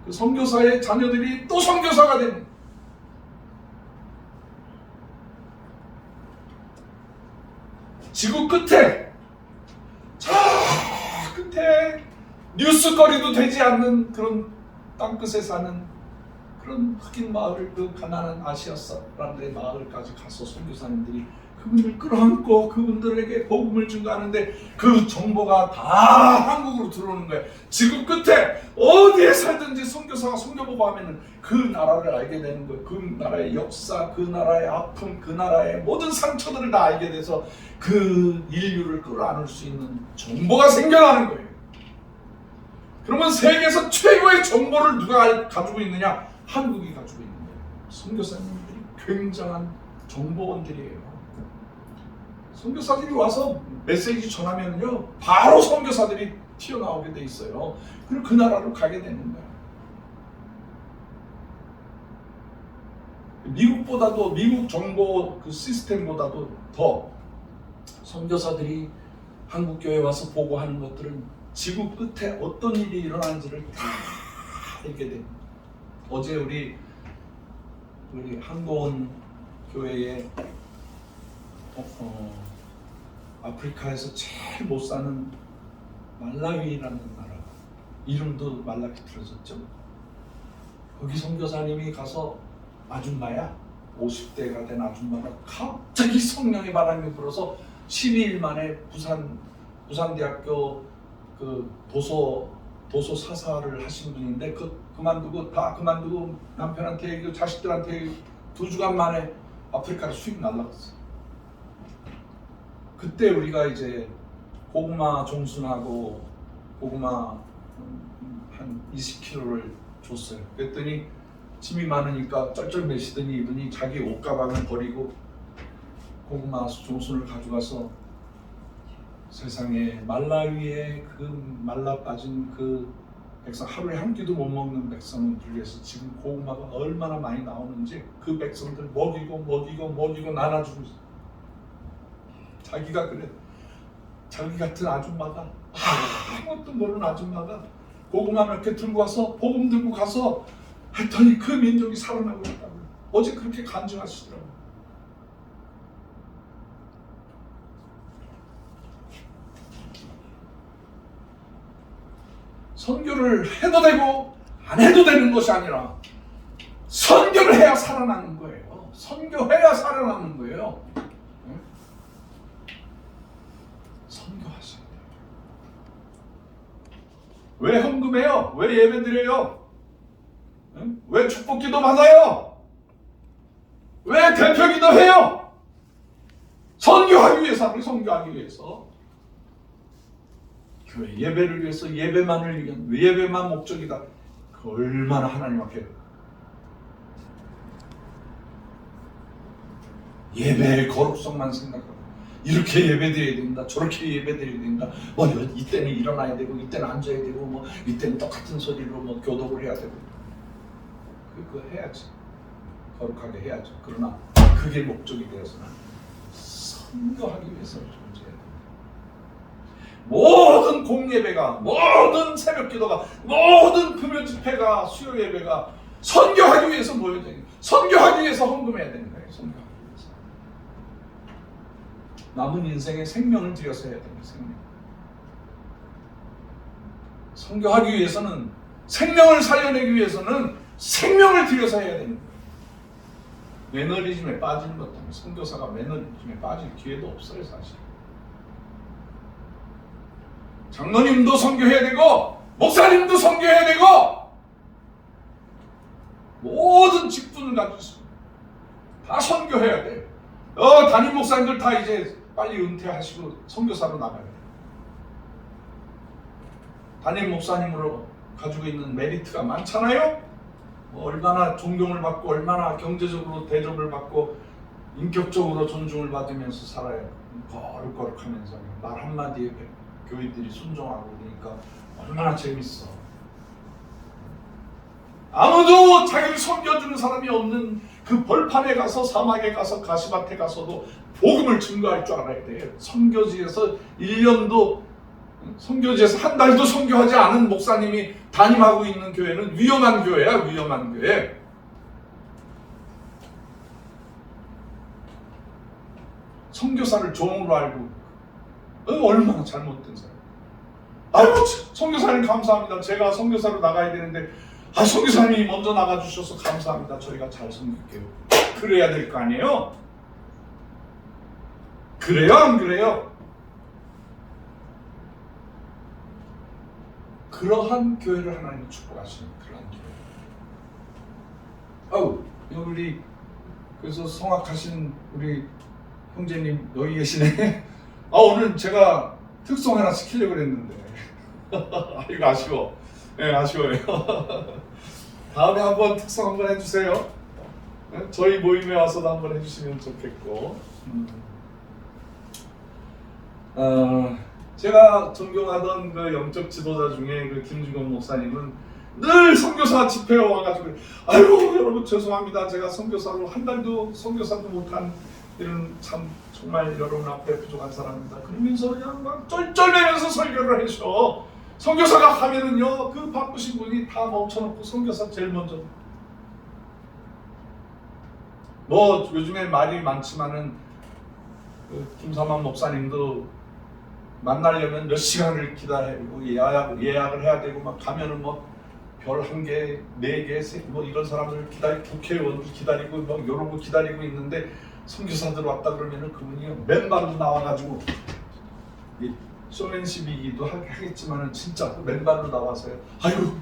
그 선교사의 자녀들이 또 선교사가 된, 지구 끝에, 저 끝에 뉴스거리도 되지 않는 그런 땅끝에 사는 그런 흑인 마을, 그 가난한 아시아 사람들의 마을까지 가서 선교사님들이 그분들 끌어안고 그분들에게 복음을 증거하는데 그 정보가 다 한국으로 들어오는 거예요. 지구 끝에 어디에 살든지 선교사가 선교보고 하면은 그 나라를 알게 되는 거예요. 그 나라의 역사, 그 나라의 아픔, 그 나라의 모든 상처들을 다 알게 돼서 그 인류를 끌어안을 수 있는 정보가 생겨나는 거예요. 그러면 세계에서 최고의 정보를 누가 가지고 있느냐? 한국이 가지고 있는 거예요. 선교사님들이 굉장한 정보원들이에요. 선교사들이 와서 메시지 전하면요, 바로 선교사들이 튀어나오게 돼 있어요. 그리고 그 나라로 가게 되는 거예요. 미국보다도, 미국 정보 그 시스템보다도 더 선교사들이 한국 교회에 와서 보고하는 것들은 지구 끝에 어떤 일이 일어나는지를 다 알게 됩니다. 어제 우리 한국원 교회에 아프리카에서 제일 못 사는 말라위라는 나라, 이름도 말라기 들어졌죠. 거기 선교사님이 가서 아줌마야, 50대가 된 아줌마가 갑자기 성령의 바람이 불어서 12일 만에 부산대학교 그 도서 사사를 하신 분인데 그만두고 남편한테 그 자식들한테 2주간 만에 아프리카로 수익 날라갔어요. 그때 우리가 이제 고구마 종순하고 고구마 한 20kg를 줬어요. 그랬더니 짐이 많으니까 쩔쩔매시더니 이분이 자기 옷가방을 버리고 고구마 종순을 가져가서 세상에 말라위에 그 말라빠진 그 백성, 하루에 한 끼도 못 먹는 백성들 위해서 지금 고구마가 얼마나 많이 나오는지 그 백성들 먹이고 나눠주고 있어요. 자기가 그래, 자기 같은 아줌마가, 아무것도 모르는 아줌마가 고구마 몇 개 들고 와서 복음 들고 가서 했더니 그 민족이 살아나고 있다고요. 어제 그렇게 간증하시더라고요. 선교를 해도 되고 안 해도 되는 것이 아니라 선교를 해야 살아나는 거예요. 선교해야 살아나는 거예요. 선교하셔야 돼요. 왜 헌금해요? 왜 예배드려요? 왜 축복기도 받아요? 왜 대표기도 해요? 선교하기 위해서, 우리 선교하기 위해서. 교회 예배를 위해서, 예배만을 위한, 예배만 목적이다. 그 얼마나 하나님 앞에 예배의 거룩성만 생각하고 이렇게 예배드려야 된다, 저렇게 예배드려야 된다, 뭐 이때는 일어나야 되고 이때는 앉아야 되고 뭐 이때는 똑같은 소리로 뭐 교독을 해야 되고 그거 해야지, 거룩하게 해야죠. 그러나 그게 목적이 되어서는 선교하기 위해서 존재해야 됩니다. 모든 공예배가, 모든 새벽기도가, 모든 금요 집회가, 수요 예배가 선교하기 위해서 모여야 됩니다. 선교하기 위해서 헌금해야 되는 거예요. 선교하기 위해서. 남은 인생에 생명을 들여서 해야 됩니다. 선교하기 위해서는, 생명을 살려내기 위해서는 생명을 들여서 해야 됩니다. 매너리즘에 빠지는 것도 아니고, 선교사가 매너리즘에 빠질 기회도 없어요, 사실. 장로님도 선교해야 되고 목사님도 선교해야 되고 모든 직분을 가지고 있습니다. 다 선교해야 돼요. 담임 목사님들 다 이제 빨리 은퇴하시고 선교사로 나가야 돼요. 담임 목사님으로 가지고 있는 메리트가 많잖아요. 얼마나 존경을 받고 얼마나 경제적으로 대접을 받고 인격적으로 존중을 받으면서 살아요. 거룩거룩하면서 말 한마디에 교인들이 순종하고 그러니까 얼마나 재밌어. 아무도 자기를 섬겨주는 사람이 없는 그 벌판에 가서, 사막에 가서, 가시밭에 가서도 복음을 증거할 줄 알아야 돼요. 선교지에서 1년도, 선교지에서 한 달도 선교하지 않은 목사님이 담임하고 있는 교회는 위험한 교회야. 위험한 교회. 선교사를 종으로 알고 얼마나 잘못된 사람. 아유, 선교사님 감사합니다. 제가 선교사로 나가야 되는데 선교사님이 먼저 나가주셔서 감사합니다. 저희가 잘 섬길게요. 그래야 될 거 아니에요? 그래요? 안 그래요? 그러한 교회를 하나님이 축복하시는 그러한 교회. 우리 그래서 성악하신 우리 형제님 여기 계시네. 오늘 제가 특송 하나 시키려고 그랬는데 이거 아쉬워. 네, 아쉬워요. 다음에 한번 특송 한번 해주세요. 저희 모임에 와서도 한번 해주시면 좋겠고. 제가 존경하던 그 영적 지도자 중에 그 김중건 목사님은 늘 선교사 집회에 와가지고 아이고 여러분 죄송합니다. 제가 선교사로 한 달도 선교사도 못한 이런 참 정말 여러분 앞에 부족한 사람입니다. 그러면서 그냥 막 쩔쩔매면서 설교를 하셔. 선교사가 하면은요 그 바쁘신 분이 다 멈춰놓고 선교사 제일 먼저. 뭐 요즘에 말이 많지만은 그 김삼환 목사님도 만나려면 몇 시간을 기다리고 예약을 해야 되고 막 가면은 뭐 별 1개, 4개, 뭐 이런 사람들 국회의원들 기다리고 뭐 이런 거 기다리고 있는데 선교사들 왔다 그러면은 그분이 맨발로 나와가지고 쇼맨십이기도 하겠지만은 진짜 맨발로 나와서요. 아이고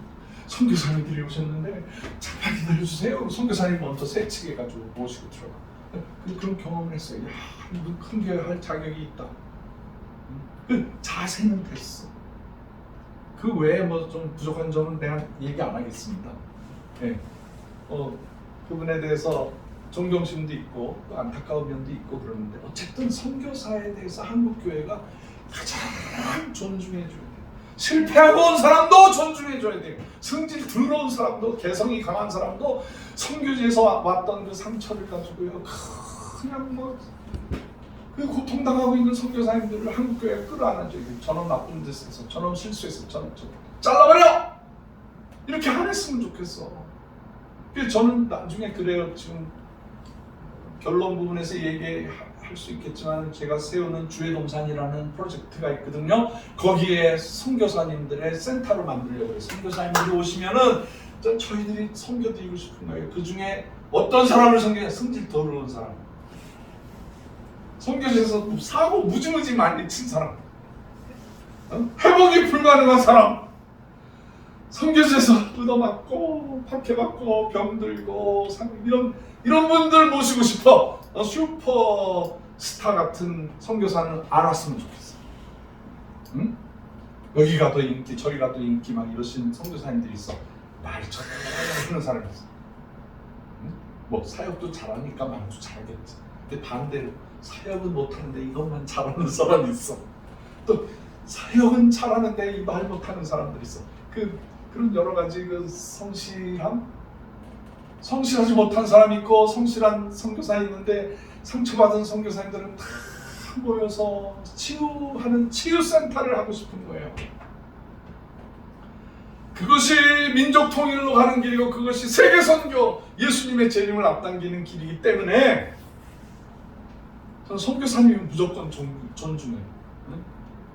선교사님들이 오셨는데 잠깐 기다려주세요. 선교사님 먼저 세치게가지고 모시고 들어가. 그런 경험을 했어요. 야, 이거 큰 교회 할 자격이 있다. 그 자세는 됐어. 그 외에 뭐 좀 부족한 점은 내가 얘기 안 하겠습니다. 네. 그분에 대해서 존경심도 있고 안타까운 면도 있고 그러는데 어쨌든 선교사에 대해서 한국 교회가 가장 존중해 줘야 돼요. 실패하고 온 사람도 존중해 줘야 돼요. 성질 더러운 사람도 개성이 강한 사람도 선교지에서 왔던 그 상처를 가지고요 그냥 뭐 그 고통당하고 있는 선교사님들을 한국 교회에 끌어안아줘야 돼요. 저놈 나쁜 짓 해서 저놈 실수해서 저놈 잘라버려! 이렇게 안 했으면 좋겠어. 그래서 저는 나중에 그래요. 지금 결론 부분에서 얘기할 수 있겠지만 제가 세우는 주의 동산이라는 프로젝트가 있거든요. 거기에 선교사님들의 센터를 만들려고 해요. 선교사님들이 오시면은 저희들이 섬겨드리고 싶은 거예요. 그 중에 어떤 사람을 섬겨야 성질 더러운 사람, 선교지에서 사고 무지무지 많이 친 사람, 회복이 불가능한 사람, 선교지에서 얻어맞고 박해받고 병들고 이런 분들 모시고 싶어. 슈퍼스타 같은 선교사는 안 왔으면 좋겠어. 응? 여기 가도 인기 저기 가도 인기 막 이러신 선교사님들이 있어. 말이 하는 사람이 있어. 응? 뭐 사역도 잘하니까 말도 잘하겠지. 근데 반대로 사역은 못하는데 이것만 잘하는 사람이 있어. 또 사역은 잘하는데 이 말 못하는 사람들이 있어. 그런 여러 가지 그 성실하지 못한 사람이 있고 성실한 선교사가 있는데 상처받은 선교사님들은 다 모여서 치유하는 치유센터를 하고 싶은 거예요. 그것이 민족 통일로 가는 길이고 그것이 세계 선교 예수님의 재림을 앞당기는 길이기 때문에 저는 선교사님은 무조건 존중해요.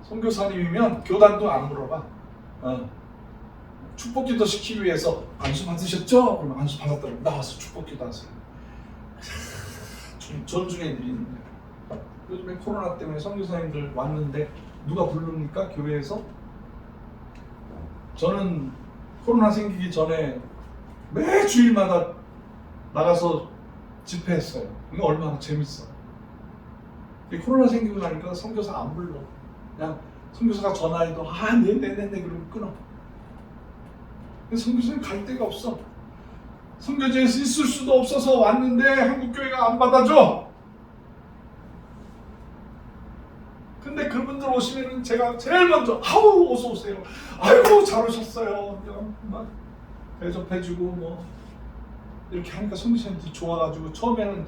선교사님이면 교단도 안 물어봐. 축복기도 시키기 위해서 안수 받으셨죠? 그러면 안수 받았다고 나와서 축복기도 하세요. 존중해 드리는 거예요. 요즘에 코로나 때문에 선교사님들 왔는데 누가 부릅니까? 교회에서? 저는 코로나 생기기 전에 매 주일마다 나가서 집회했어요. 이거 얼마나 재밌어. 코로나 생기고 나니까 선교사 안 불러. 그냥 선교사가 전화해도 네네네네 그러면 끊어. 선교사님 갈 데가 없어. 선교지에서 있을 수도 없어서 왔는데 한국교회가 안 받아줘. 근데 그분들 오시면은 제가 제일 먼저 아우 어서 오세요. 아이고 잘 오셨어요. 그냥 막 대접해주고 뭐 이렇게 하니까 선교사님들이 좋아가지고 처음에는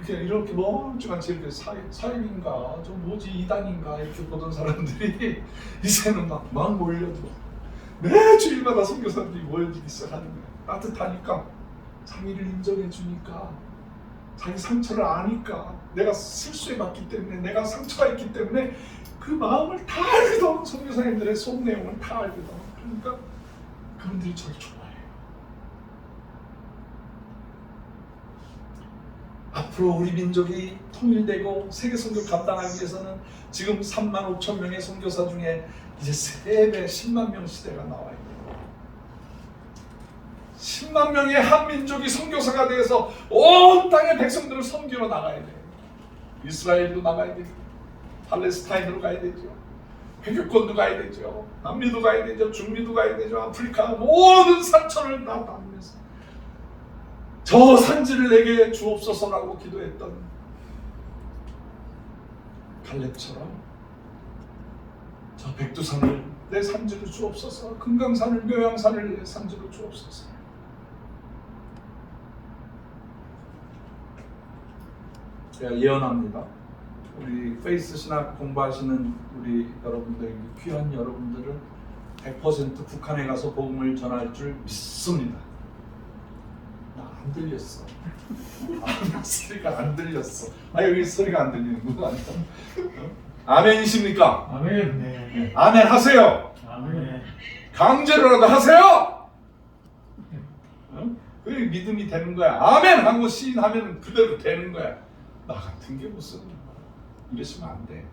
이렇게 멀쩡한 이렇게 사임인가 저 뭐지 이단인가 이렇게 보던 사람들이 이제는 막 몰려들어. 매 주일마다 선교사들이 모여지기 시작하는 거예요. 따뜻하니까 자기를 인정해 주니까 자기 상처를 아니까 내가 실수해 봤기 때문에 내가 상처가 있기 때문에 그 마음을 다 알거든. 선교사님들의 속 내용을 다 알거든. 그러니까 그분들이 저를 좋아해요. 앞으로 우리 민족이 통일되고 세계 선교 감당하기 위해서는 지금 3만 5천 명의 선교사 중에 이제 3배 10만 명 시대가 나와야 돼요. 10만 명의 한 민족이 선교사가 돼서 온 땅의 백성들을 섬기러 나가야 돼요. 이스라엘도 나가야 되고 팔레스타인으로 가야 되죠. 회교권도 가야 되죠. 남미도 가야 되죠. 중미도 가야 되죠. 아프리카 모든 산천을 다 다니면서 저 산지를 내게 주옵소서라고 기도했던 갈렙처럼 저 백두산을 내 산지로 주옵소서, 금강산을 묘양산을 내 산지로 주옵소서. 제가 예언합니다. 우리 페이스 신학 공부하시는 우리 여러분들, 귀한 여러분들은 100% 북한에 가서 복음을 전할 줄 믿습니다. 나 안 들렸어. 나 소리가 안 들렸어. 여기 소리가 안 들리는 거 아니야? 아멘이십니까? 아멘. 네. 아멘 하세요. 아멘. 강제로라도 하세요. 그 믿음이 되는 거야. 아멘 하고 시인하면 그대로 되는 거야. 나 같은 게 무슨 이러시면 안 돼.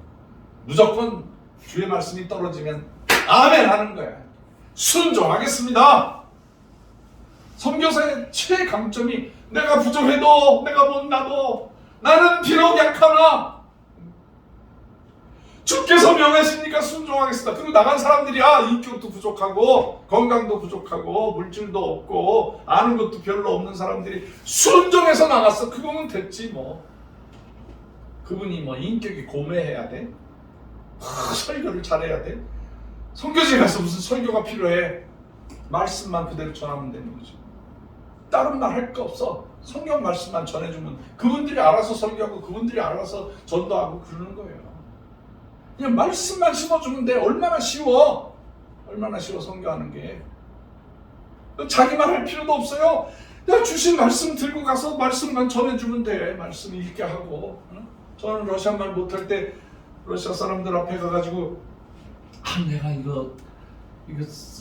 무조건 주의 말씀이 떨어지면 아멘 하는 거야. 순종하겠습니다. 선교사의 최강점이 내가 부족해도 내가 못나도 나는 비록 약하나 주께서 명하시니까 순종하겠습니다. 그리고 나간 사람들이 인격도 부족하고 건강도 부족하고 물질도 없고 아는 것도 별로 없는 사람들이 순종해서 나갔어. 그거면 됐지 뭐. 그분이 뭐 인격이 고매해야 돼? 설교를 잘해야 돼? 선교지에 가서 무슨 설교가 필요해? 말씀만 그대로 전하면 되는 거죠. 다른 말 할 거 없어. 성경 말씀만 전해주면 그분들이 알아서 설교하고 그분들이 알아서 전도하고 그러는 거예요. 그냥 말씀만 심어주면 돼. 얼마나 쉬워. 얼마나 쉬워 선교하는 게. 자기만 할 필요도 없어요. 그냥 주신 말씀 들고 가서 말씀만 전해주면 돼. 말씀 읽게 하고. 저는 러시아 말 못할 때 러시아 사람들 앞에 가가지고 내가 이거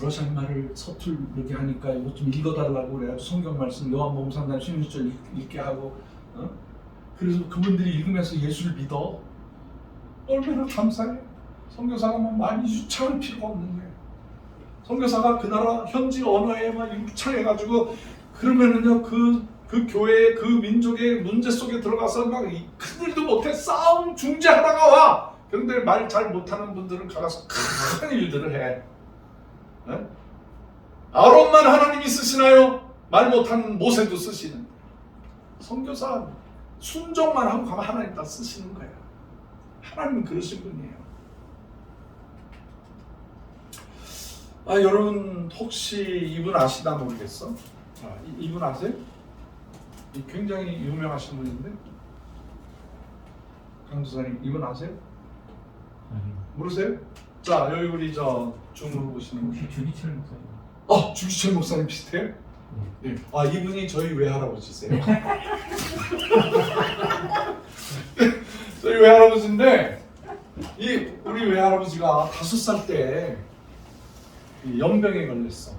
러시아 말을 서툴게 하니까 이거 좀 읽어달라고 그래가지고 성경 말씀 요한복음 3장 16절 읽게 하고 그래서 그분들이 읽으면서 예수를 믿어. 얼마나 감사해. 선교사가 많이 유창할 필요가 없는 거예요. 선교사가 그 나라 현지 언어에만 유창해가지고 그러면은요 그 교회의 그 민족의 문제 속에 들어가서 막 큰일도 못해 싸움 중재하다가 와. 그런데 말 잘 못하는 분들은 가서 큰 일들을 해. 네? 아론만 하나님이 쓰시나요? 말 못하는 모세도 쓰시는. 선교사 순종만 하고 가면 하나님 다 쓰시는 거예요. 하나님은 그러신 분이에요. 여러분 혹시 이분 아시나 모르겠어? 이분 아세요? 굉장히 유명하신 분인데 강도사님 이분 아세요? 모르세요? 자 여기 우리 저 중으로 보시는 혹시 주기철 목사님? 주기철 목사님 비슷해요? 네. 이분이 저희 외할아버지세요. 저희 외할아버지인데 우리 외할아버지가 5살 때 연병에 걸렸어.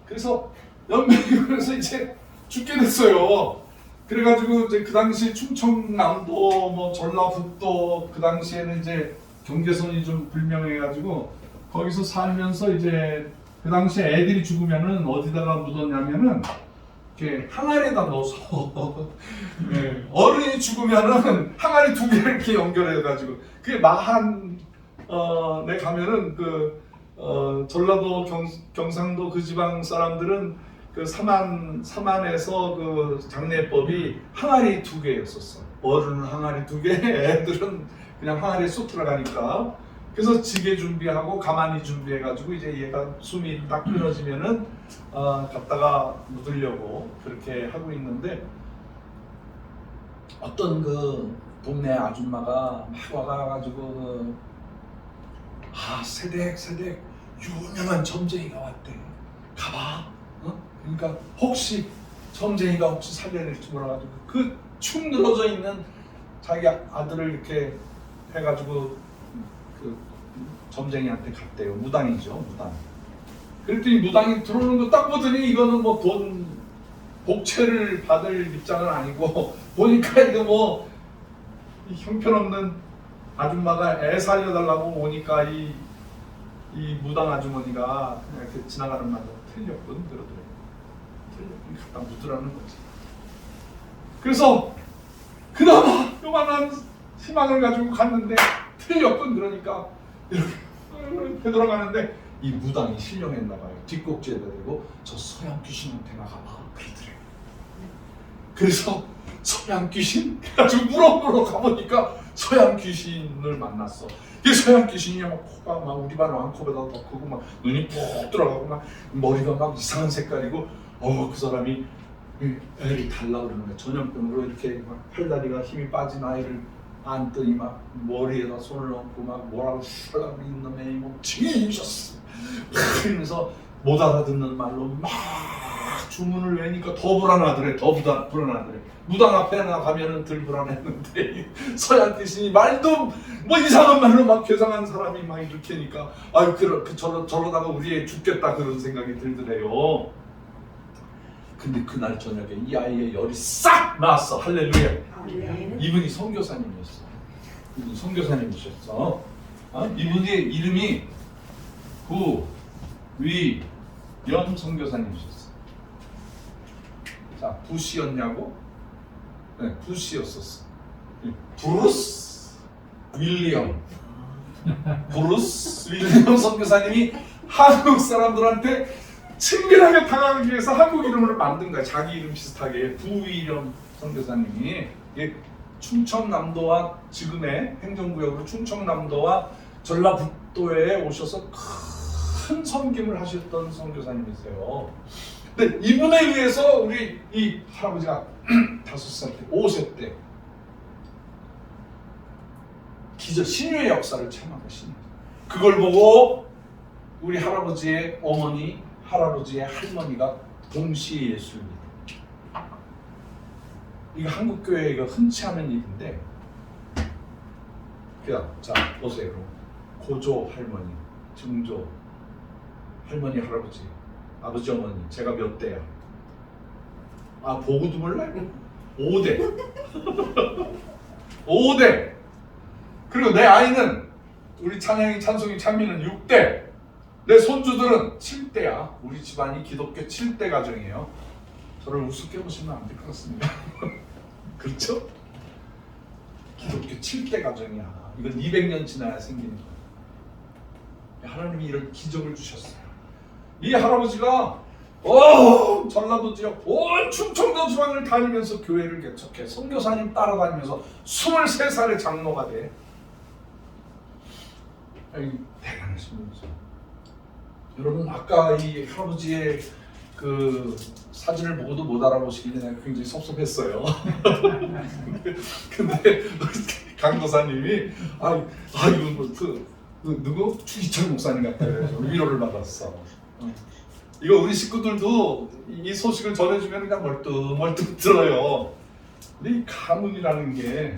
그래서 연병에 걸려서 이제 죽게 됐어요. 그래가지고 이제 그 당시 충청남도 뭐 전라북도 그 당시에는 이제 경계선이 좀 불명해가지고 거기서 살면서 이제 그 당시에 애들이 죽으면은 어디다가 묻었냐면은 이렇게 항아리에다 넣어서 네, 어른이 죽으면은 항아리 2개를 이렇게 연결해가지고 그게 내 가면은 전라도 경상도 그 지방 사람들은 그 사만에서 그 장례법이 항아리 2개였었어. 어른은 항아리 2개, 애들은 그냥 항아리에 쏙 들어가니까. 그래서 지게 준비하고 가만히 준비해가지고 이제 얘가 숨이 딱 끊어지면은 갖다가 묻으려고 그렇게 하고 있는데 어떤 그 동네 아줌마가 막 와가지고 세댁 유명한 점쟁이가 왔대. 가봐. 그러니까 혹시 점쟁이가 살려낼지 몰라가지고 그 축 늘어져 있는 자기 아들을 이렇게 해가지고 그 점쟁이한테 갔대요. 무당이죠, 무당. 그랬더니 무당이 들어오는 거 딱 보더니 이거는 뭐 돈 복채를 받을 입장은 아니고 보니까 이거 뭐 이 형편없는 아줌마가 애 살려달라고 오니까 이 무당 아주머니가 그냥 이렇게 지나가는 말로 틀렸거든 그러더래요. 틀렸더니 갖다 묻으라는 거지. 그래서 그나마 요만한 희망을 가지고 갔는데 틀렸군. 그러니까 이렇게 되돌아가는데 이 무당이 신령했나 봐요. 뒷꼭지에다 대고 저 서양 귀신한테 나가봐 그러더래요. 그래서 서양 귀신? 그래가지고 물어보러 가보니까 서양 귀신을 만났어. 이 서양 귀신이 막 코가 막 우리 반 왕코보다 더 크고 막 눈이 푹 들어가고 막 머리가 막 이상한 색깔이고 그 사람이 애를 달라 그러는 거야. 전염병으로 이렇게 막 팔다리가 힘이 빠진 아이를 안더니 막 머리에다 손을 얹고 막 뭐라고 하려고 이놈의 뭐 징이셨어 그러면서 못 알아듣는 말로 막 주문을 외니까 더 불안하더래. 더 불안하더래. 무당 앞에 나가면은 덜 불안했는데 서양 귀신이 말도 뭐 이상한 말로 막 괴상한 사람이 막 이렇게니까 아유 저러다가 우리 애 죽겠다 그런 생각이 들더래요. 근데 그날 저녁에 이 아이의 열이 싹 나왔어. 할렐루야. 이분이 선교사님이었어. 이분이 선교사님이셨어. 이분의 이름이 부위엄 선교사님이셨어. 자, 부시였냐고? 네, 부시였었어. 브루스 윌리엄 선교사님이 한국 사람들한테 친밀하게 다가가기 위해서 한국 이름을 만든 거야. 자기 이름 비슷하게. 부위엄 선교사님이 충청남도와 지금의 행정구역으로 충청남도와 전라북도에 오셔서 큰 섬김을 하셨던 선교사님이세요. 근데 이분에 의해서 우리 이 할아버지가 5살 때, 5세 때 기적 신유의 역사를 체험한 것입니다. 그걸 보고 우리 할아버지의 어머니, 할아버지의 할머니가 동시에 예수를 믿어요. 이거 한국 교회에 이거 흔치 않은 일인데, 그냥 자 보세요. 고조 할머니, 증조 할머니, 할아버지, 아버지, 어머니, 제가 몇 대야? 보고도 몰라? 5대. 5대. 그리고 내 아이는 우리 찬양이, 찬송이, 찬미는 6대. 내 손주들은 7대야. 우리 집안이 기독교 7대 가정이에요. 저를 우습게 보시면 안 될 것 같습니다. 그렇죠? 기독교 7대 가정이야. 이건 200년 지나야 생기는 거야. 하나님이 이런 기적을 주셨어요. 이 할아버지가 전라도 지역 온 충청도 지방을 다니면서 교회를 개척해 선교사님 따라다니면서 23살에 장로가 돼. 대단하신 분이죠. 여러분, 아까 이 할아버지의 그 사진을 보고도 못 알아보시길래 내가 굉장히 섭섭했어요. 근데 강도사님이 이건 뭐 누구? 추기철 목사님 같다 그래서 위로를 받았어. 이거 우리 식구들도 이 소식을 전해주면 그냥 멀뚱 들어요. 근데 이 가문이라는 게,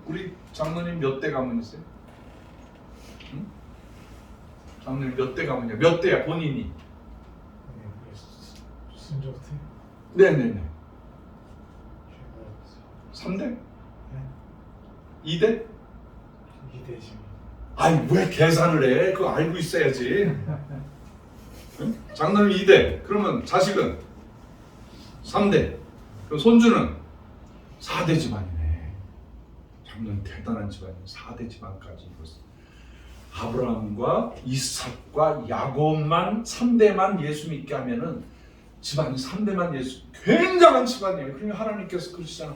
우리 장로님 몇 대 가문이세요? 응? 장로님 몇 대 가문이야? 몇 대야 본인이? 순조트. 네네네. 3대? 2대? 2대지. 왜 계산을 해? 그거 알고 있어야지. 응? 장로님 2대. 그러면 자식은 3대. 그럼 손주는 4대 집안이네. 장로님 대단한 집안이네. 4대 집안까지 이뤘어. 아브라함과 이삭과 야곱만 3대만 예수 믿게 하면은 집안이 3대만 예수, 굉장한 집안이에요. 그러니까 하나님께서 그러시잖아.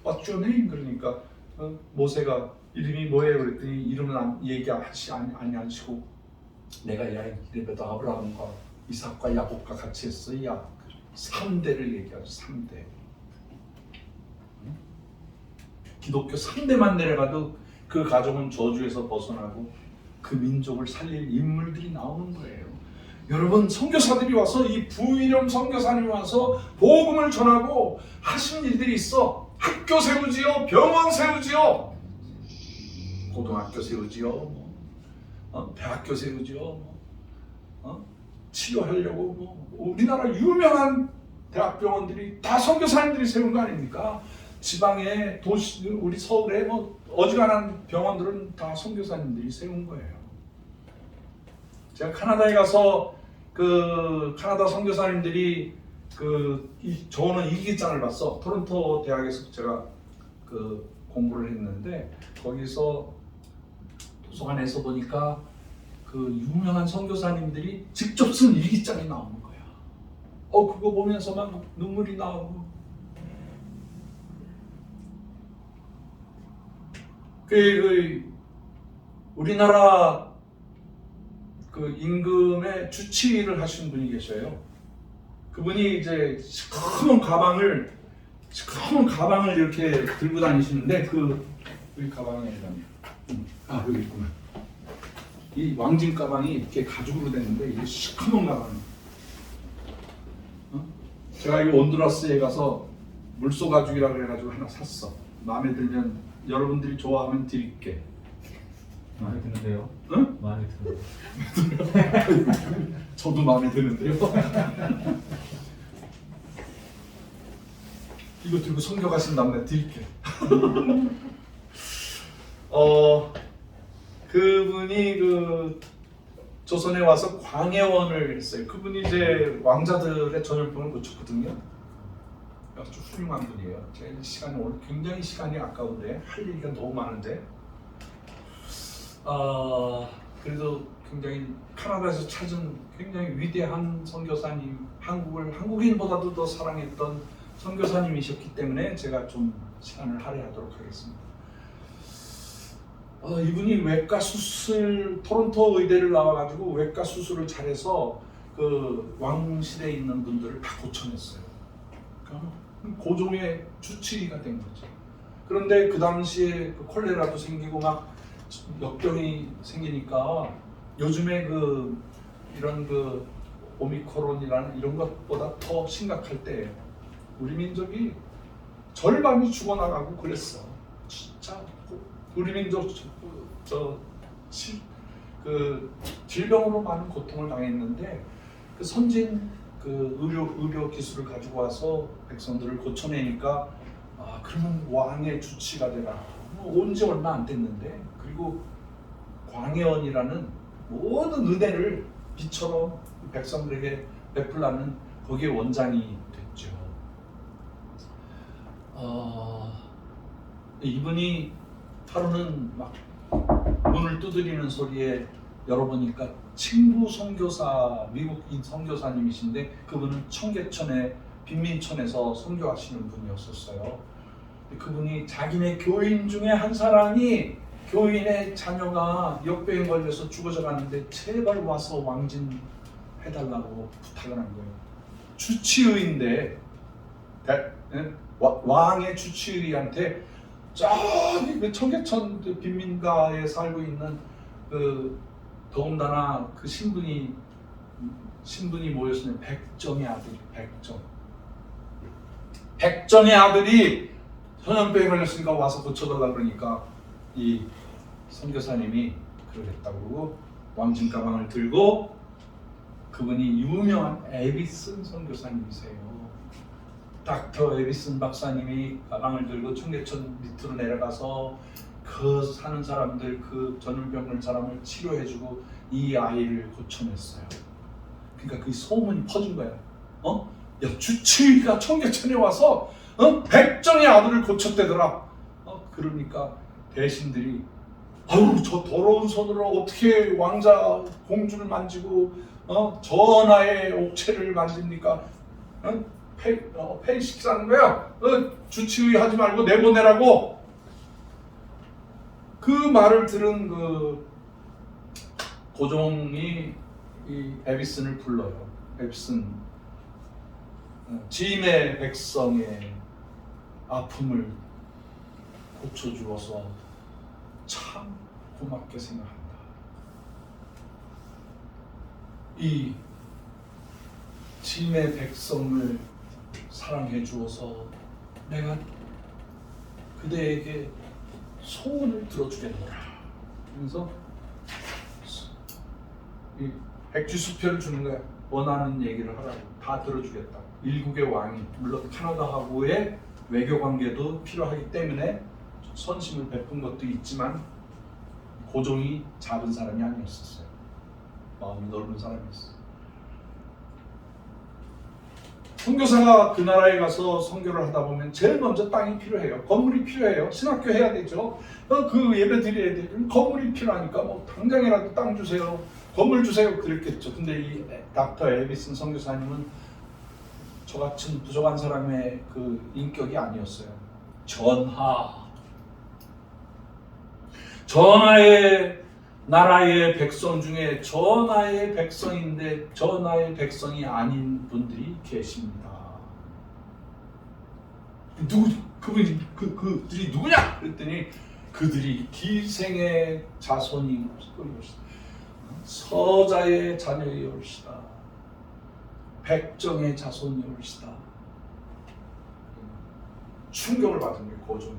What's your name? 그러니까 모세가 이름이 뭐예요? 그랬더니 이름은 얘기하시 아니하시고 내가 이래봬도 아브라함과 이삭과 야곱과 같이 했어. 3대를 얘기하죠. 3대. 기독교 3대만 내려가도 그 가정은 저주에서 벗어나고 그 민족을 살릴 인물들이 나오는 거예요. 여러분, 선교사들이 와서 이 부위엄 선교사님이 와서 복음을 전하고 하신 일들이 있어. 학교 세우지요, 병원 세우지요. 고등학교 세우지요, 대학교 세우지요, 치료하려고 우리나라 유명한 대학병원들이 다 선교사님들이 세운 거 아닙니까? 지방의 도시, 우리 서울에 어지간한 병원들은 다 선교사님들이 세운 거예요. 제가 카나다에 가서 그 카나다 선교사님들이 저는 일기장을 봤어. 토론토 대학에서 제가 공부를 했는데 거기서 도서관에서 보니까 그 유명한 선교사님들이 직접 쓴 일기장이 나오는 거야. 그거 보면서 막 눈물이 나오고. 우리나라 임금의 주치의를 하신 분이 계셔요. 그분이 이제 시커먼 가방을 이렇게 들고 다니시는데 여기 가방에 여기 있구나. 이 왕진 가방이 이렇게 가죽으로 됐는데 이게 시커먼 가방. 제가 이 온두라스에 가서 물소 가죽이라고 그래가지고 하나 샀어. 마음에 들면 여러분들이 좋아하면 드릴게. 마음에 드는데요? 응? 마음에 드는데요? 저도 마음에 드는데요. 이거 들고 선교 가신 다음에 드릴게. 그분이 조선에 와서 광해원을 했어요. 그분이 이제 왕자들의 전염병을 고쳤거든요. 아주 훌륭한 분이에요. 제가 오늘 굉장히 시간이 아까운데 할 얘기가 너무 많은데 그래도 굉장히 카나다에서 찾은 굉장히 위대한 선교사님, 한국인보다도 더 사랑했던 선교사님이셨기 때문에 제가 좀 시간을 할애하도록 하겠습니다. 이분이 외과 수술, 토론토 의대를 나와가지고 외과 수술을 잘해서 왕실에 있는 분들을 다 고쳐냈어요. 그러니까 고종의 주치의가 된 거죠. 그런데 그 당시에 콜레라도 생기고 막 역병이 생기니까 요즘에 이런 오미크론이라는 이런 것보다 더 심각할 때 우리 민족이 절반이 죽어나가고 그랬어. 진짜 우리 민족 질병으로 많은 고통을 당했는데 선진 의료 기술을 가지고 와서 백성들을 고쳐내니까 그러면 왕의 주치가 되라. 온 지 얼마 안 됐는데 그리고 광해원이라는 모든 은혜를 비처럼 백성들에게 베풀라는 거기에 원장이 됐죠. 이분이 하루는 막 문을 두드리는 소리에 열어보니까 친구 선교사, 미국인 선교사님이신데 그분은 청계천의 빈민촌에서 선교하시는 분이었었어요. 그분이 자기네 교인 중에 한 사람이 교인의 자녀가 역병에 걸려서 죽어져 가는데 제발 와서 왕진 해달라고 부탁을 한 거예요. 주치의인데 왕의 주치의한테 저기 청계천 빈민가에 살고 있는 더군다나 신분이 뭐였으면 백정의 아들, 백정의 아들이 전염병에 걸렸으니까 와서 고쳐달라 그러니까 이 선교사님이 그러겠다고 그러고 왕진 가방을 들고 그분이 유명한 에비슨 선교사님이세요. 닥터 에비슨 박사님이 가방을 들고 청계천 밑으로 내려가서 사는 사람들 전염병 사람을 치료해주고 이 아이를 고쳐냈어요. 그러니까 그 소문이 퍼진 거야. 야 주치의가 청계천에 와서 백정의 아들을 고쳤대더라. 그러니까 대신들이 저 더러운 손으로 어떻게 왕자 공주를 만지고 전하의 옥체를 만집니까? 폐식사는 거야. 주치의 하지 말고 내보내라고. 그 말을 들은 고종이 이 에비슨을 불러요. 에비슨, 짐의 백성의 아픔을 고쳐주어서 참 고맙게 생각한다. 이 짐의 백성을 사랑해 주어서 내가 그대에게 소원을 들어주겠노라. 그래서 이 백지수표를 주는 거야. 원하는 얘기를 하라고. 다 들어주겠다. 일국의 왕이, 물론 캐나다하고의 외교 관계도 필요하기 때문에 선심을 베푼 것도 있지만 고종이 작은 사람이 아니었었어요. 마음이 넓은 사람이었어요. 선교사가 그 나라에 가서 선교를 하다 보면 제일 먼저 땅이 필요해요. 건물이 필요해요. 신학교 해야 되죠. 그 예배 드려야 되죠. 건물이 필요하니까 뭐 당장이라도 땅 주세요. 건물 주세요. 그랬겠죠. 근데 이 닥터 에비슨 선교사님은 저같은 부족한 사람의 그 인격이 아니었어요. 전하의 나라의 백성 중에 전하의 백성인데 전하의 백성이 아닌 분들이 계십니다. 그들이 누구냐? 그랬더니 그들이 기생의 자손이 올시다. 서자의 자녀이 올시다. 백정의 자손이 올시다. 충격을 받은 게 고종이.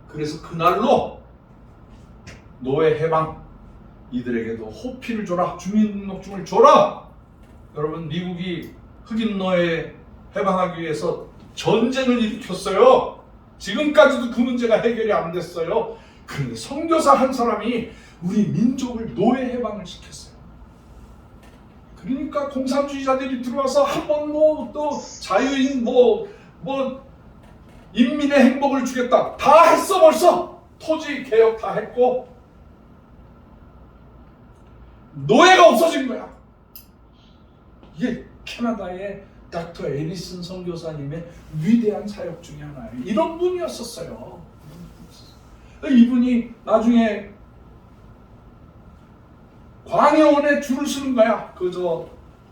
그래서 그날로 노예 해방, 이들에게도 호피를 줘라, 주민등록증을 줘라. 여러분, 미국이 흑인 노예 해방하기 위해서 전쟁을 일으켰어요. 지금까지도 그 문제가 해결이 안 됐어요. 그런데 선교사 한 사람이 우리 민족을 노예 해방을 시켰어요. 그러니까 공산주의자들이 들어와서 한번 또 자유인 인민의 행복을 주겠다. 다 했어 벌써. 토지 개혁 다 했고 노예가 없어진 거야. 이게 캐나다의 닥터 에리슨 선교사님의 위대한 사역 중에 하나예요. 이런 분이었었어요. 이분이 나중에 광해원에 줄을 서는 거야.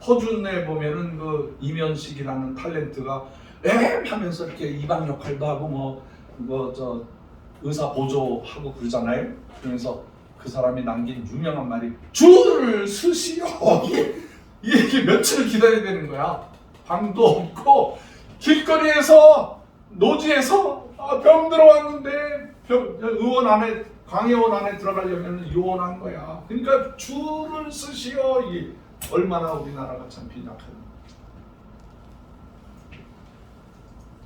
허준에 보면은 그 이면식이라는 탤런트가 하면서 이렇게 이방 역할도 하고 의사 보조하고 그러잖아요. 그러면서 그 사람이 남긴 유명한 말이 줄을 서시오. 이게 며칠을 기다려야 되는 거야. 방도 없고 길거리에서 노지에서 병 들어왔는데 의원 안에 광해원 안에 들어가려면 요원한 거야. 그러니까 줄을 서시오. 이게 얼마나 우리나라가 참 빈약한.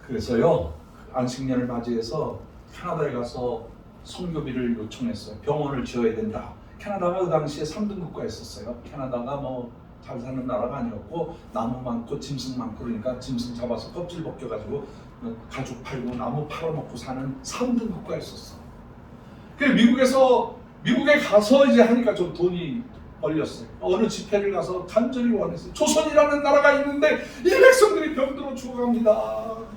그래서요 안식년을 맞이해서 캐나다에 가서 선교비를 요청했어요. 병원을 지어야 된다. 캐나다가 그 당시에 3등 국가였었어요. 캐나다가 잘 사는 나라가 아니었고 나무 많고 짐승 많고 그러니까 짐승 잡아서 껍질 벗겨가지고 가죽 팔고 나무 팔아먹고 사는 3등 국가였었어. 그래서 미국에 가서 이제 하니까 좀 돈이 벌렸어요. 어느 집회를 가서 간절히 원했어요. 조선이라는 나라가 있는데 이 백성들이 병들어 죽어갑니다.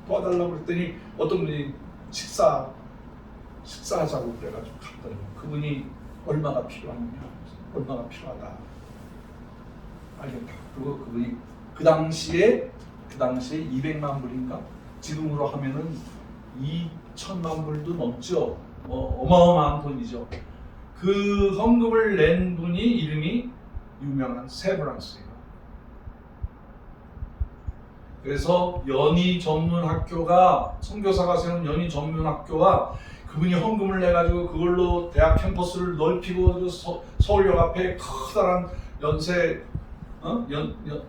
도와달라고 그랬더니 어떤 분이 식사하자고 그래가지고 갔더니 그분이 얼마가 필요하느냐, 얼마가 필요하다. 알겠다. 그리고 그분이 그 당시에 200만 불인가? 지금으로 하면은 2천만 불도 넘죠. 어마어마한 돈이죠. 그 헌금을 낸 분이 이름이 유명한 세브란스예요. 그래서 연희 전문학교가 선교사가 세운 연희 전문학교가 그분이 헌금을 내가지고 그걸로 대학 캠퍼스를 넓히고 서울역 앞에 커다란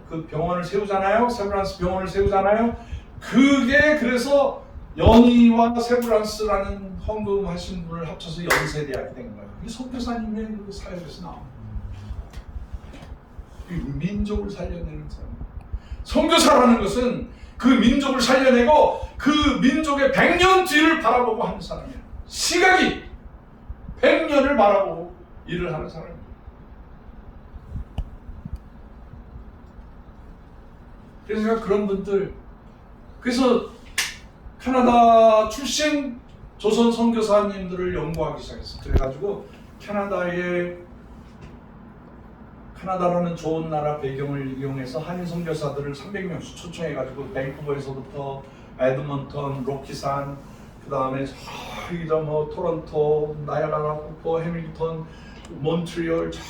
그 병원을 세우잖아요. 세브란스 병원을 세우잖아요. 그게 그래서 연희와 세브란스라는 헌금하신 분을 합쳐서 연세대학이 된 거예요. 이 선교사님의 그 사역에서 나옵니다. 민족을 살려내는 사람. 선교사라는 것은 그 민족을 살려내고 그 민족의 100년 뒤를 바라보고 하는 사람이에요. 시각이 100년을 바라보고 일을 하는 사람이에요. 그래서 제가 그런 분들, 그래서 캐나다 출신 조선 선교사님들을 연구하기 시작했어요. 그래가지고 캐나다라는 좋은 나라 배경을 이용해서 한인 선교사들을 300명씩 초청해가지고 밴쿠버에서부터 에드먼턴, 로키산, 그 다음에 토론토, 나이아가라 폭포, 해밀턴, 몬트리올, 저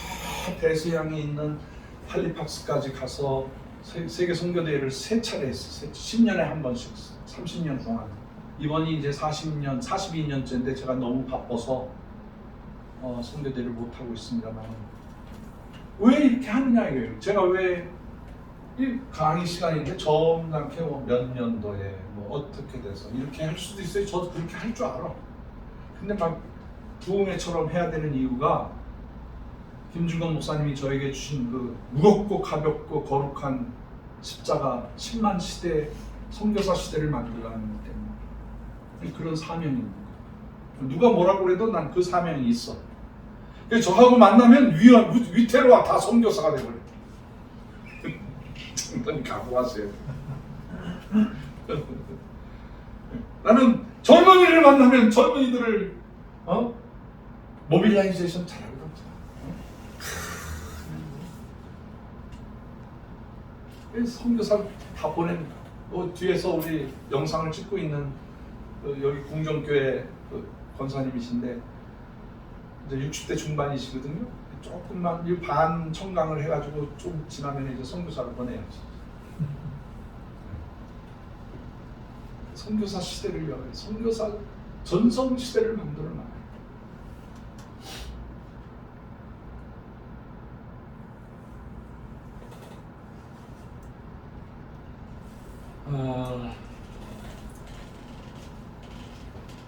대서양이 있는 할리팍스까지 가서 세계 선교대회를 3차례 했어요. 10년에 한 번씩, 30년 동안. 이번이 이제 42년째인데 제가 너무 바빠서 선교대를 못 하고 있습니다만 왜 이렇게 하느냐 이거예요. 제가 왜 이 강의 시간인데 정당케 몇 년도에 뭐 어떻게 돼서 이렇게 할 수도 있어요. 저도 그렇게 할 줄 알아. 근데 막 부흥회처럼 해야 되는 이유가 김중건 목사님이 저에게 주신 그 무겁고 가볍고 거룩한 십자가 10만 시대 선교사 시대를 만들어가는 것 때문에 그런 사명입니다. 누가 뭐라고 그래도 난 그 사명이 있어. 그래서 저하고 만나면 위태로워 다 선교사가 돼버려. 넌 각오하세요. 나는 젊은이를 만나면 젊은이들을 모빌라이제이션 잘하고 선교사 다 보낸 뒤에서 우리 영상을 찍고 있는 여기 궁정교회 권사님이신데 이제 60대 중반이시거든요. 조금만 반 청강을 해가지고 좀 지나면 이제 선교사를 보내야지. 선교사 시대를 열어요. 선교사 전성 시대를 만들어놔요.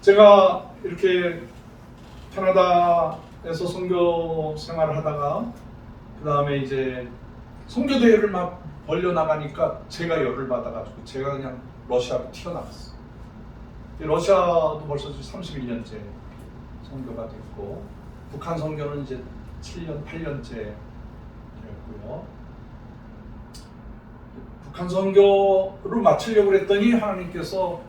제가 이렇게 캐나다에서 선교 생활을 하다가 그 다음에 이제 선교 대회를 막 벌려 나가니까 제가 열을 받아가지고 제가 그냥 러시아로 튀어나갔어요. 러시아도 벌써 31년째 선교가 됐고 북한 선교는 이제 7년, 8년째 됐고요. 북한 선교를 마치려고 했더니 하나님께서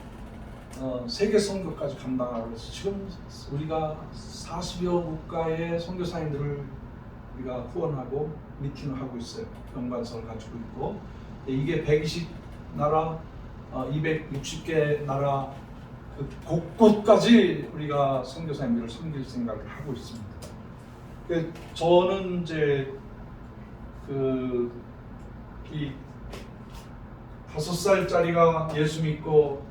세계 선교까지 감당하고 그래서 지금 우리가 40여 국가의 선교사님들을 우리가 후원하고 미팅을 하고 있어요. 연관성을 가지고 있고 이게 120나라, 260개 나라 그 곳곳까지 우리가 선교사님들을 섬길 생각을 하고 있습니다. 저는 이제 이 5살짜리가 예수 믿고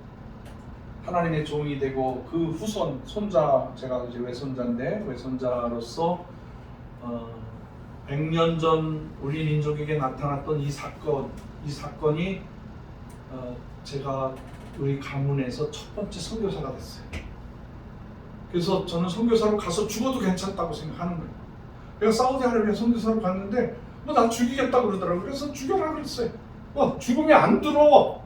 하나님의 종이 되고 그 후손 손자 제가 이제 외손자인데 외손자로서 100년 전 우리 민족에게 나타났던 이 사건이 제가 우리 가문에서 첫 번째 선교사가 됐어요. 그래서 저는 선교사로 가서 죽어도 괜찮다고 생각하는 거예요. 내가 사우디아라비아 선교사로 갔는데 뭐 나 죽이겠다고 그러더라고요. 그래서 죽여라 그랬어요. 죽음이 안 들어.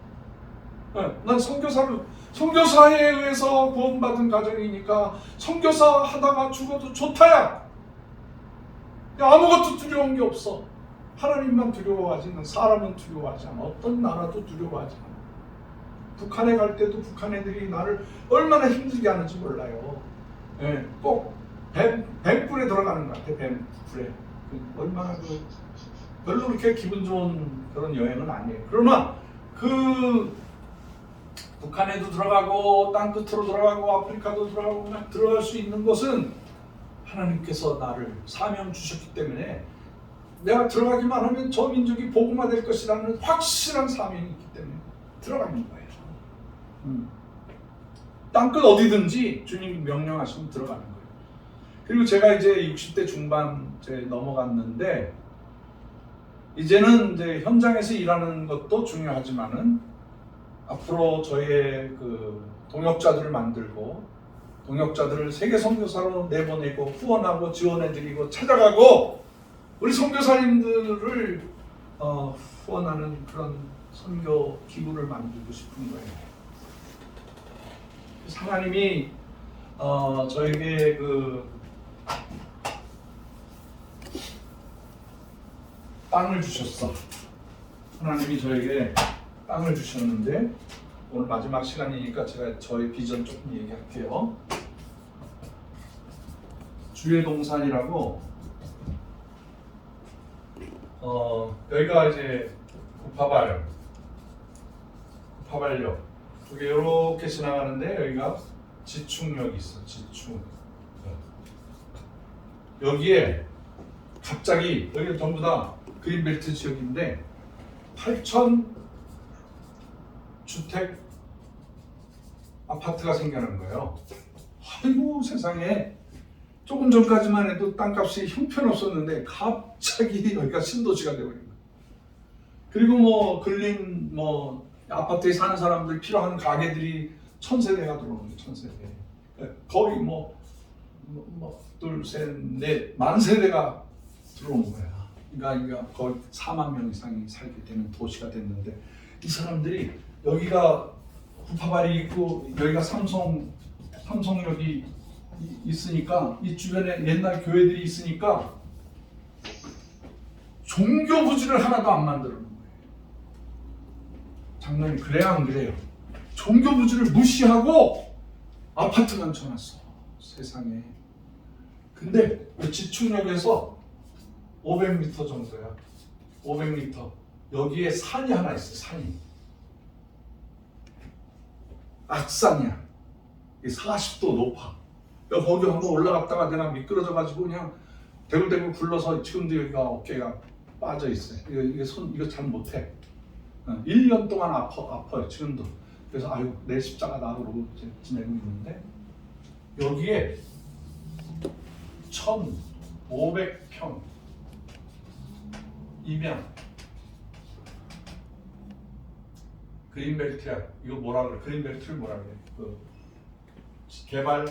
난 선교사에 의해서 구원받은 가정이니까 선교사 하다가 죽어도 좋다야. 아무것도 두려운 게 없어. 하나님만 두려워하지 난 사람은 두려워하지 않아. 어떤 나라도 두려워하지 않아. 북한에 갈 때도 북한 애들이 나를 얼마나 힘들게 하는지 몰라요. 꼭 뱀굴에 들어가는 것 같아. 뱀굴에. 얼마나 별로 그렇게 기분 좋은 그런 여행은 아니에요. 그러나 북한에도 들어가고 땅 끝으로 들어가고 아프리카도 들어가고 막 들어갈 수 있는 것은 하나님께서 나를 사명 주셨기 때문에 내가 들어가기만 하면 저 민족이 복음화될 것이라는 확실한 사명이 있기 때문에 들어가는 거예요. 땅끝 어디든지 주님 명령하시면 들어가는 거예요. 그리고 제가 이제 60대 중반 넘어갔는데 이제는 이제 현장에서 일하는 것도 중요하지만은 앞으로 저의 동역자들을 만들고 동역자들을 세계 선교사로 내보내고 후원하고 지원해드리고 찾아가고 우리 선교사님들을 후원하는 그런 선교 기구를 만들고 싶은 거예요. 하나님이 저에게 땅을 주셨어. 하나님이 저에게 땅을 주셨는데 오늘 마지막 시간이니까 제가 저의 비전 조금 얘기할게요. 주의 동산이라고 여기가 이제 구파발역 이게 이렇게 지나가는데 여기가 지충역이 있어. 지충. 여기에 갑자기 여기 전부 다 그린벨트 지역인데 8,000 주택 아파트가 생겨난 거예요. 아이고 세상에, 조금 전까지만 해도 땅값이 형편없었는데 갑자기 여기가 신도시가 되어버린 거예요. 그리고 뭐 근린 뭐 아파트에 사는 사람들 필요한 가게들이 1000세대가 들어오는 거예요. 1000세대. 거의 둘, 셋, 넷, 만 세대가 들어온 거야. 그러니까 거의 4만 명 이상이 살게 되는 도시가 됐는데, 이 사람들이 여기가 구파발이 있고 여기가 삼성역이 있으니까, 이 주변에 옛날 교회들이 있으니까 종교 부지를 하나도 안 만들어 놓은 거예요. 장난이 그래야 안 그래요? 종교 부지를 무시하고 아파트만 쳐놨어, 세상에. 근데 지축역에서 500m 정도야. 500m. 여기에 산이 하나 있어, 산이. 악산이야. 40도 높아. 거기 한번 올라갔다가 내가 미끄러져가지고 그냥 대굴대굴 굴러서 지금도 여기가 어깨가 빠져 있어요. 이거 잘 못해. 1년 동안 아파요, 지금도. 그래서 아유, 내 십자가다 그러고 지내고 있는데, 여기에 1,500평 입양 그린벨트야. 이거 뭐라 그래? 그린벨트를 뭐라 그래? 그 개발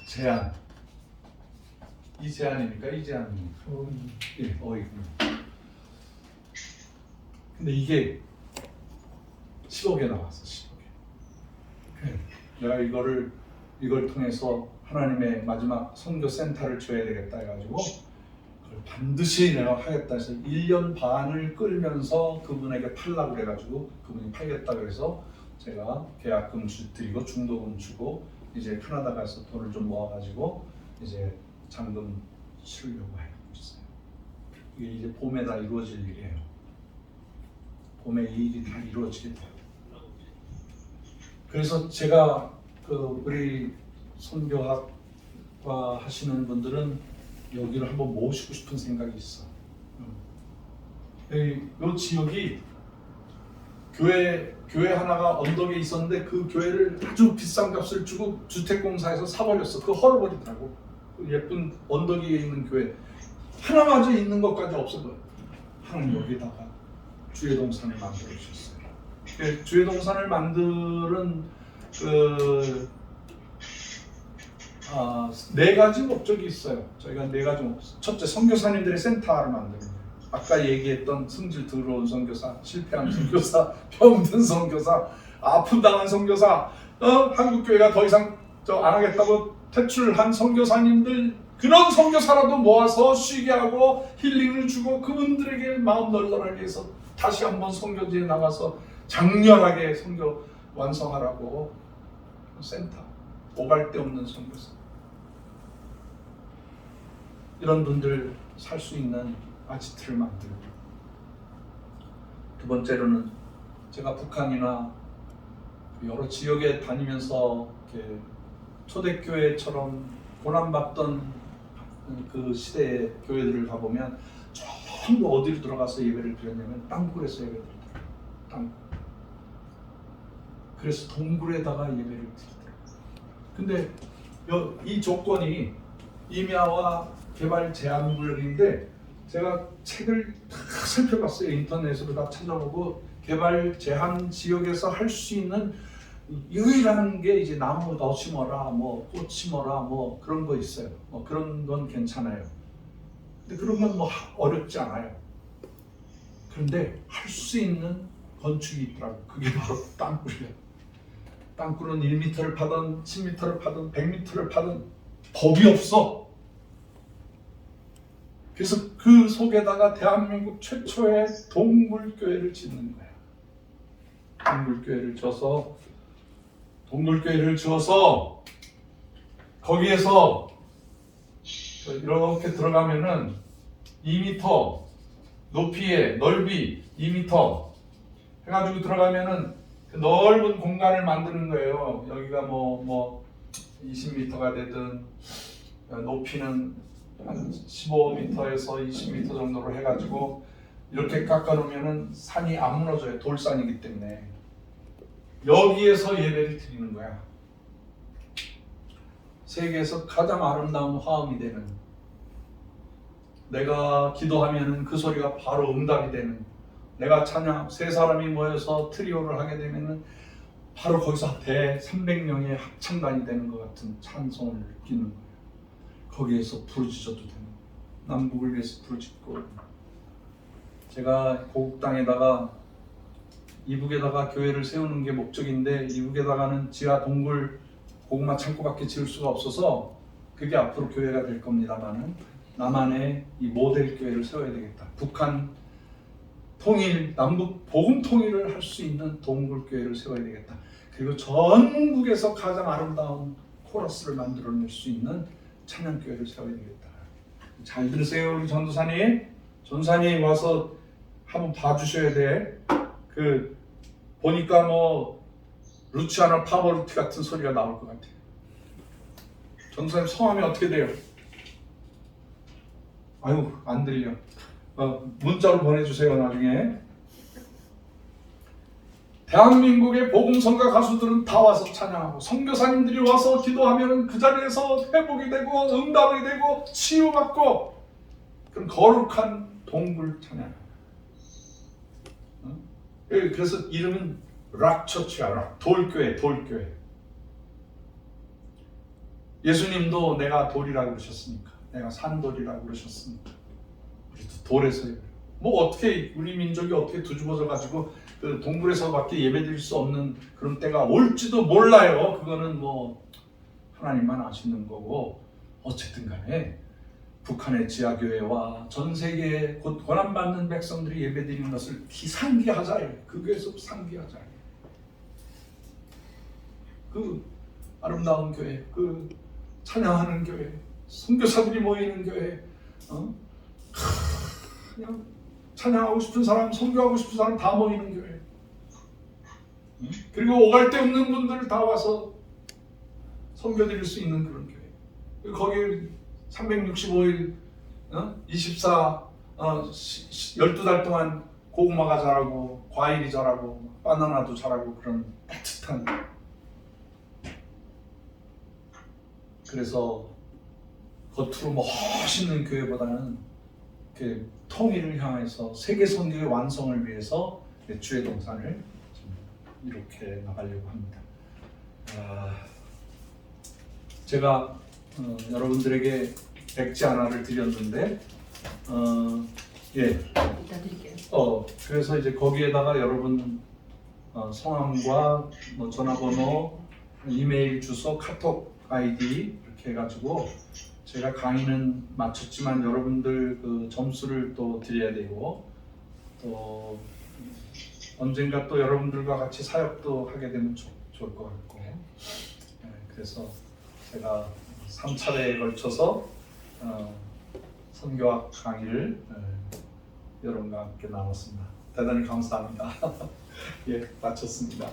제한. 이 제한입니까? 이 제한입니까? 예, 근데 이게 10억에 나왔어, 10억에. 내가 이걸 통해서 하나님의 마지막 선교 센터를 줘야 되겠다 해가지고 그걸 반드시 내가 하겠다 해서 1년 반을 끌면서 그분에게 팔라고 그래가지고, 그분이 팔겠다 그래서 제가 계약금 드리고 중도금 주고 이제 캐나다 가서 돈을 좀 모아가지고 이제 잔금 치르려고 하고 있어요. 이게 이제 봄에 다 이루어질 일이에요. 봄에 이 일이 다 이루어지게 돼요. 그래서 제가 우리 선교학과 하시는 분들은 여기를 한번 모시고 싶은 생각이 있어. 이 지역이 교회 하나가 언덕에 있었는데 그 교회를 아주 비싼 값을 주고 주택공사에서 사버렸어. 그거 헐어버리더라고. 예쁜 언덕 위에 있는 교회 하나마저 있는 것까지 없어버려. 하나님 여기다가 주회동산을 만들어 주셨어요. 주회동산을 만드는 네 가지 목적이 있어요. 저희가 네 가지 목적. 첫째, 선교사님들의 센터를 만드는 거예요. 아까 얘기했던 승질 더러운 선교사, 실패한 선교사, 병든 선교사, 아픔 당한 선교사, 한국 교회가 더 이상 안 하겠다고 퇴출한 선교사님들, 그런 선교사라도 모아서 쉬게 하고 힐링을 주고 그분들에게 마음 널널하게 해서 다시 한번 선교지에 나가서 장렬하게 선교 완성하라고 센터, 오갈 데 없는 선교사. 이런 분들 살 수 있는 아지트를 만들고, 두 번째로는 제가 북한이나 여러 지역에 다니면서 이렇게 초대교회처럼 고난받던 그 시대의 교회들을 가보면 전부 어디로 들어가서 예배를 드렸냐면 땅굴에서 예배를 드리더라고요. 땅굴. 그래서 동굴에다가 예배를 드리더라고요. 근데 이 조건이 임야와 개발 제한 구역인데, 제가 책을 다 살펴봤어요. 인터넷으로 다 찾아보고 개발 제한 지역에서 할 수 있는 유일한 게 이제 나무 더 심어라, 뭐 꽃 심어라, 뭐 그런 거 있어요. 뭐 그런 건 괜찮아요. 근데 그런 건 뭐 어렵지 않아요. 그런데 할 수 있는 건축이 있더라고. 그게 바로 땅굴이에요. 땅굴은 1m를 파든 10m를 파든 100m를 파든 법이 없어. 그래서 그 속에다가 대한민국 최초의 동굴교회를 짓는 거야. 동굴교회를 지어서 거기에서 이렇게 들어가면은 2m 높이에 넓이 2m 해가지고 들어가면은 그 넓은 공간을 만드는 거예요. 여기가 뭐 20m가 되든 높이는 한 15m에서 20m 정도로 해가지고 이렇게 깎아놓으면은 산이 안 무너져요. 돌산이기 때문에. 여기에서 예배를 드리는 거야. 세계에서 가장 아름다운 화음이 되는, 내가 기도하면 그 소리가 바로 응답이 되는, 내가 찬양, 세 사람이 모여서 트리오를 하게 되면 바로 거기서 대 300명의 합창단이 되는 것 같은 찬송을 느끼는 거예요. 거기에서 부르짖어도 되는, 남북을 위해서 부르짖고. 제가 고국 땅에다가, 이북에다가 교회를 세우는 게 목적인데, 이북에다가는 지하 동굴 고구마 창고밖에 지을 수가 없어서 그게 앞으로 교회가 될 겁니다만은, 남한에 이 모델 교회를 세워야 되겠다. 북한 통일, 남북 복음 통일을 할 수 있는 동굴 교회를 세워야 되겠다. 그리고 전국에서 가장 아름다운 코러스를 만들어낼 수 있는 찬양 교회를 세워야 되겠다. 잘 들으세요, 우리 전도사님. 전도사님 와서 한번 봐주셔야 돼. 그 보니까 뭐 루치아노 파보르티 같은 소리가 나올 것 같아요. 전도사님 성함이 어떻게 돼요? 아유, 안 들려. 문자로 보내주세요, 나중에. 대한민국의 복음성가 가수들은 다 와서 찬양하고, 선교사님들이 와서 기도하면 그 자리에서 회복이 되고 응답이 되고 치유받고, 그런 거룩한 동굴 찬양. 그래서 이름은 락처치야. 락. 돌교회, 돌교회. 예수님도 내가 돌이라고 그러셨으니까, 내가 산돌이라고 그러셨으니까 우리도 돌에서, 뭐 어떻게 우리 민족이 어떻게 뒤집어져 가지고 그 동굴에서밖에 예배드릴 수 없는 그런 때가 올지도 몰라요. 그거는 뭐 하나님만 아시는 거고, 어쨌든 간에 북한의 지하교회와 전 세계에 곧 고난받는 백성들이 예배드리는 것을 상기하자. 그 교회에서 상기하자. 그 아름다운 교회, 그 찬양하는 교회, 선교사들이 모이는 교회, 그냥 찬양하고 싶은 사람, 선교하고 싶은 사람 다 모이는 교회. 그리고 오갈 데 없는 분들 다 와서 선교 드릴 수 있는 그런 교회. 거기 365일 12달 동안 고구마가 자라고 과일이 자라고 바나나도 자라고, 그런 따뜻한. 그래서 겉으로 멋있는 교회보다는 그 통일을 향해서 세계 선교의 완성을 위해서 주의 동산을 이렇게 나가려고 합니다. 제가 여러분들에게 백지 하나를 드렸는데, 예. 이따 드릴게요. 그래서 이제 거기에다가 여러분 성함과 뭐 전화번호, 이메일 주소, 카톡 아이디 이렇게 해가지고, 제가 강의는 마쳤지만 여러분들 그 점수를 또 드려야 되고, 또 언젠가 또 여러분들과 같이 사역도 하게 되면 좋을 것 같고, 그래서 제가 3차례에 걸쳐서 선교학 강의를 여러분과 함께 나눴습니다. 대단히 감사합니다. 예, 마쳤습니다.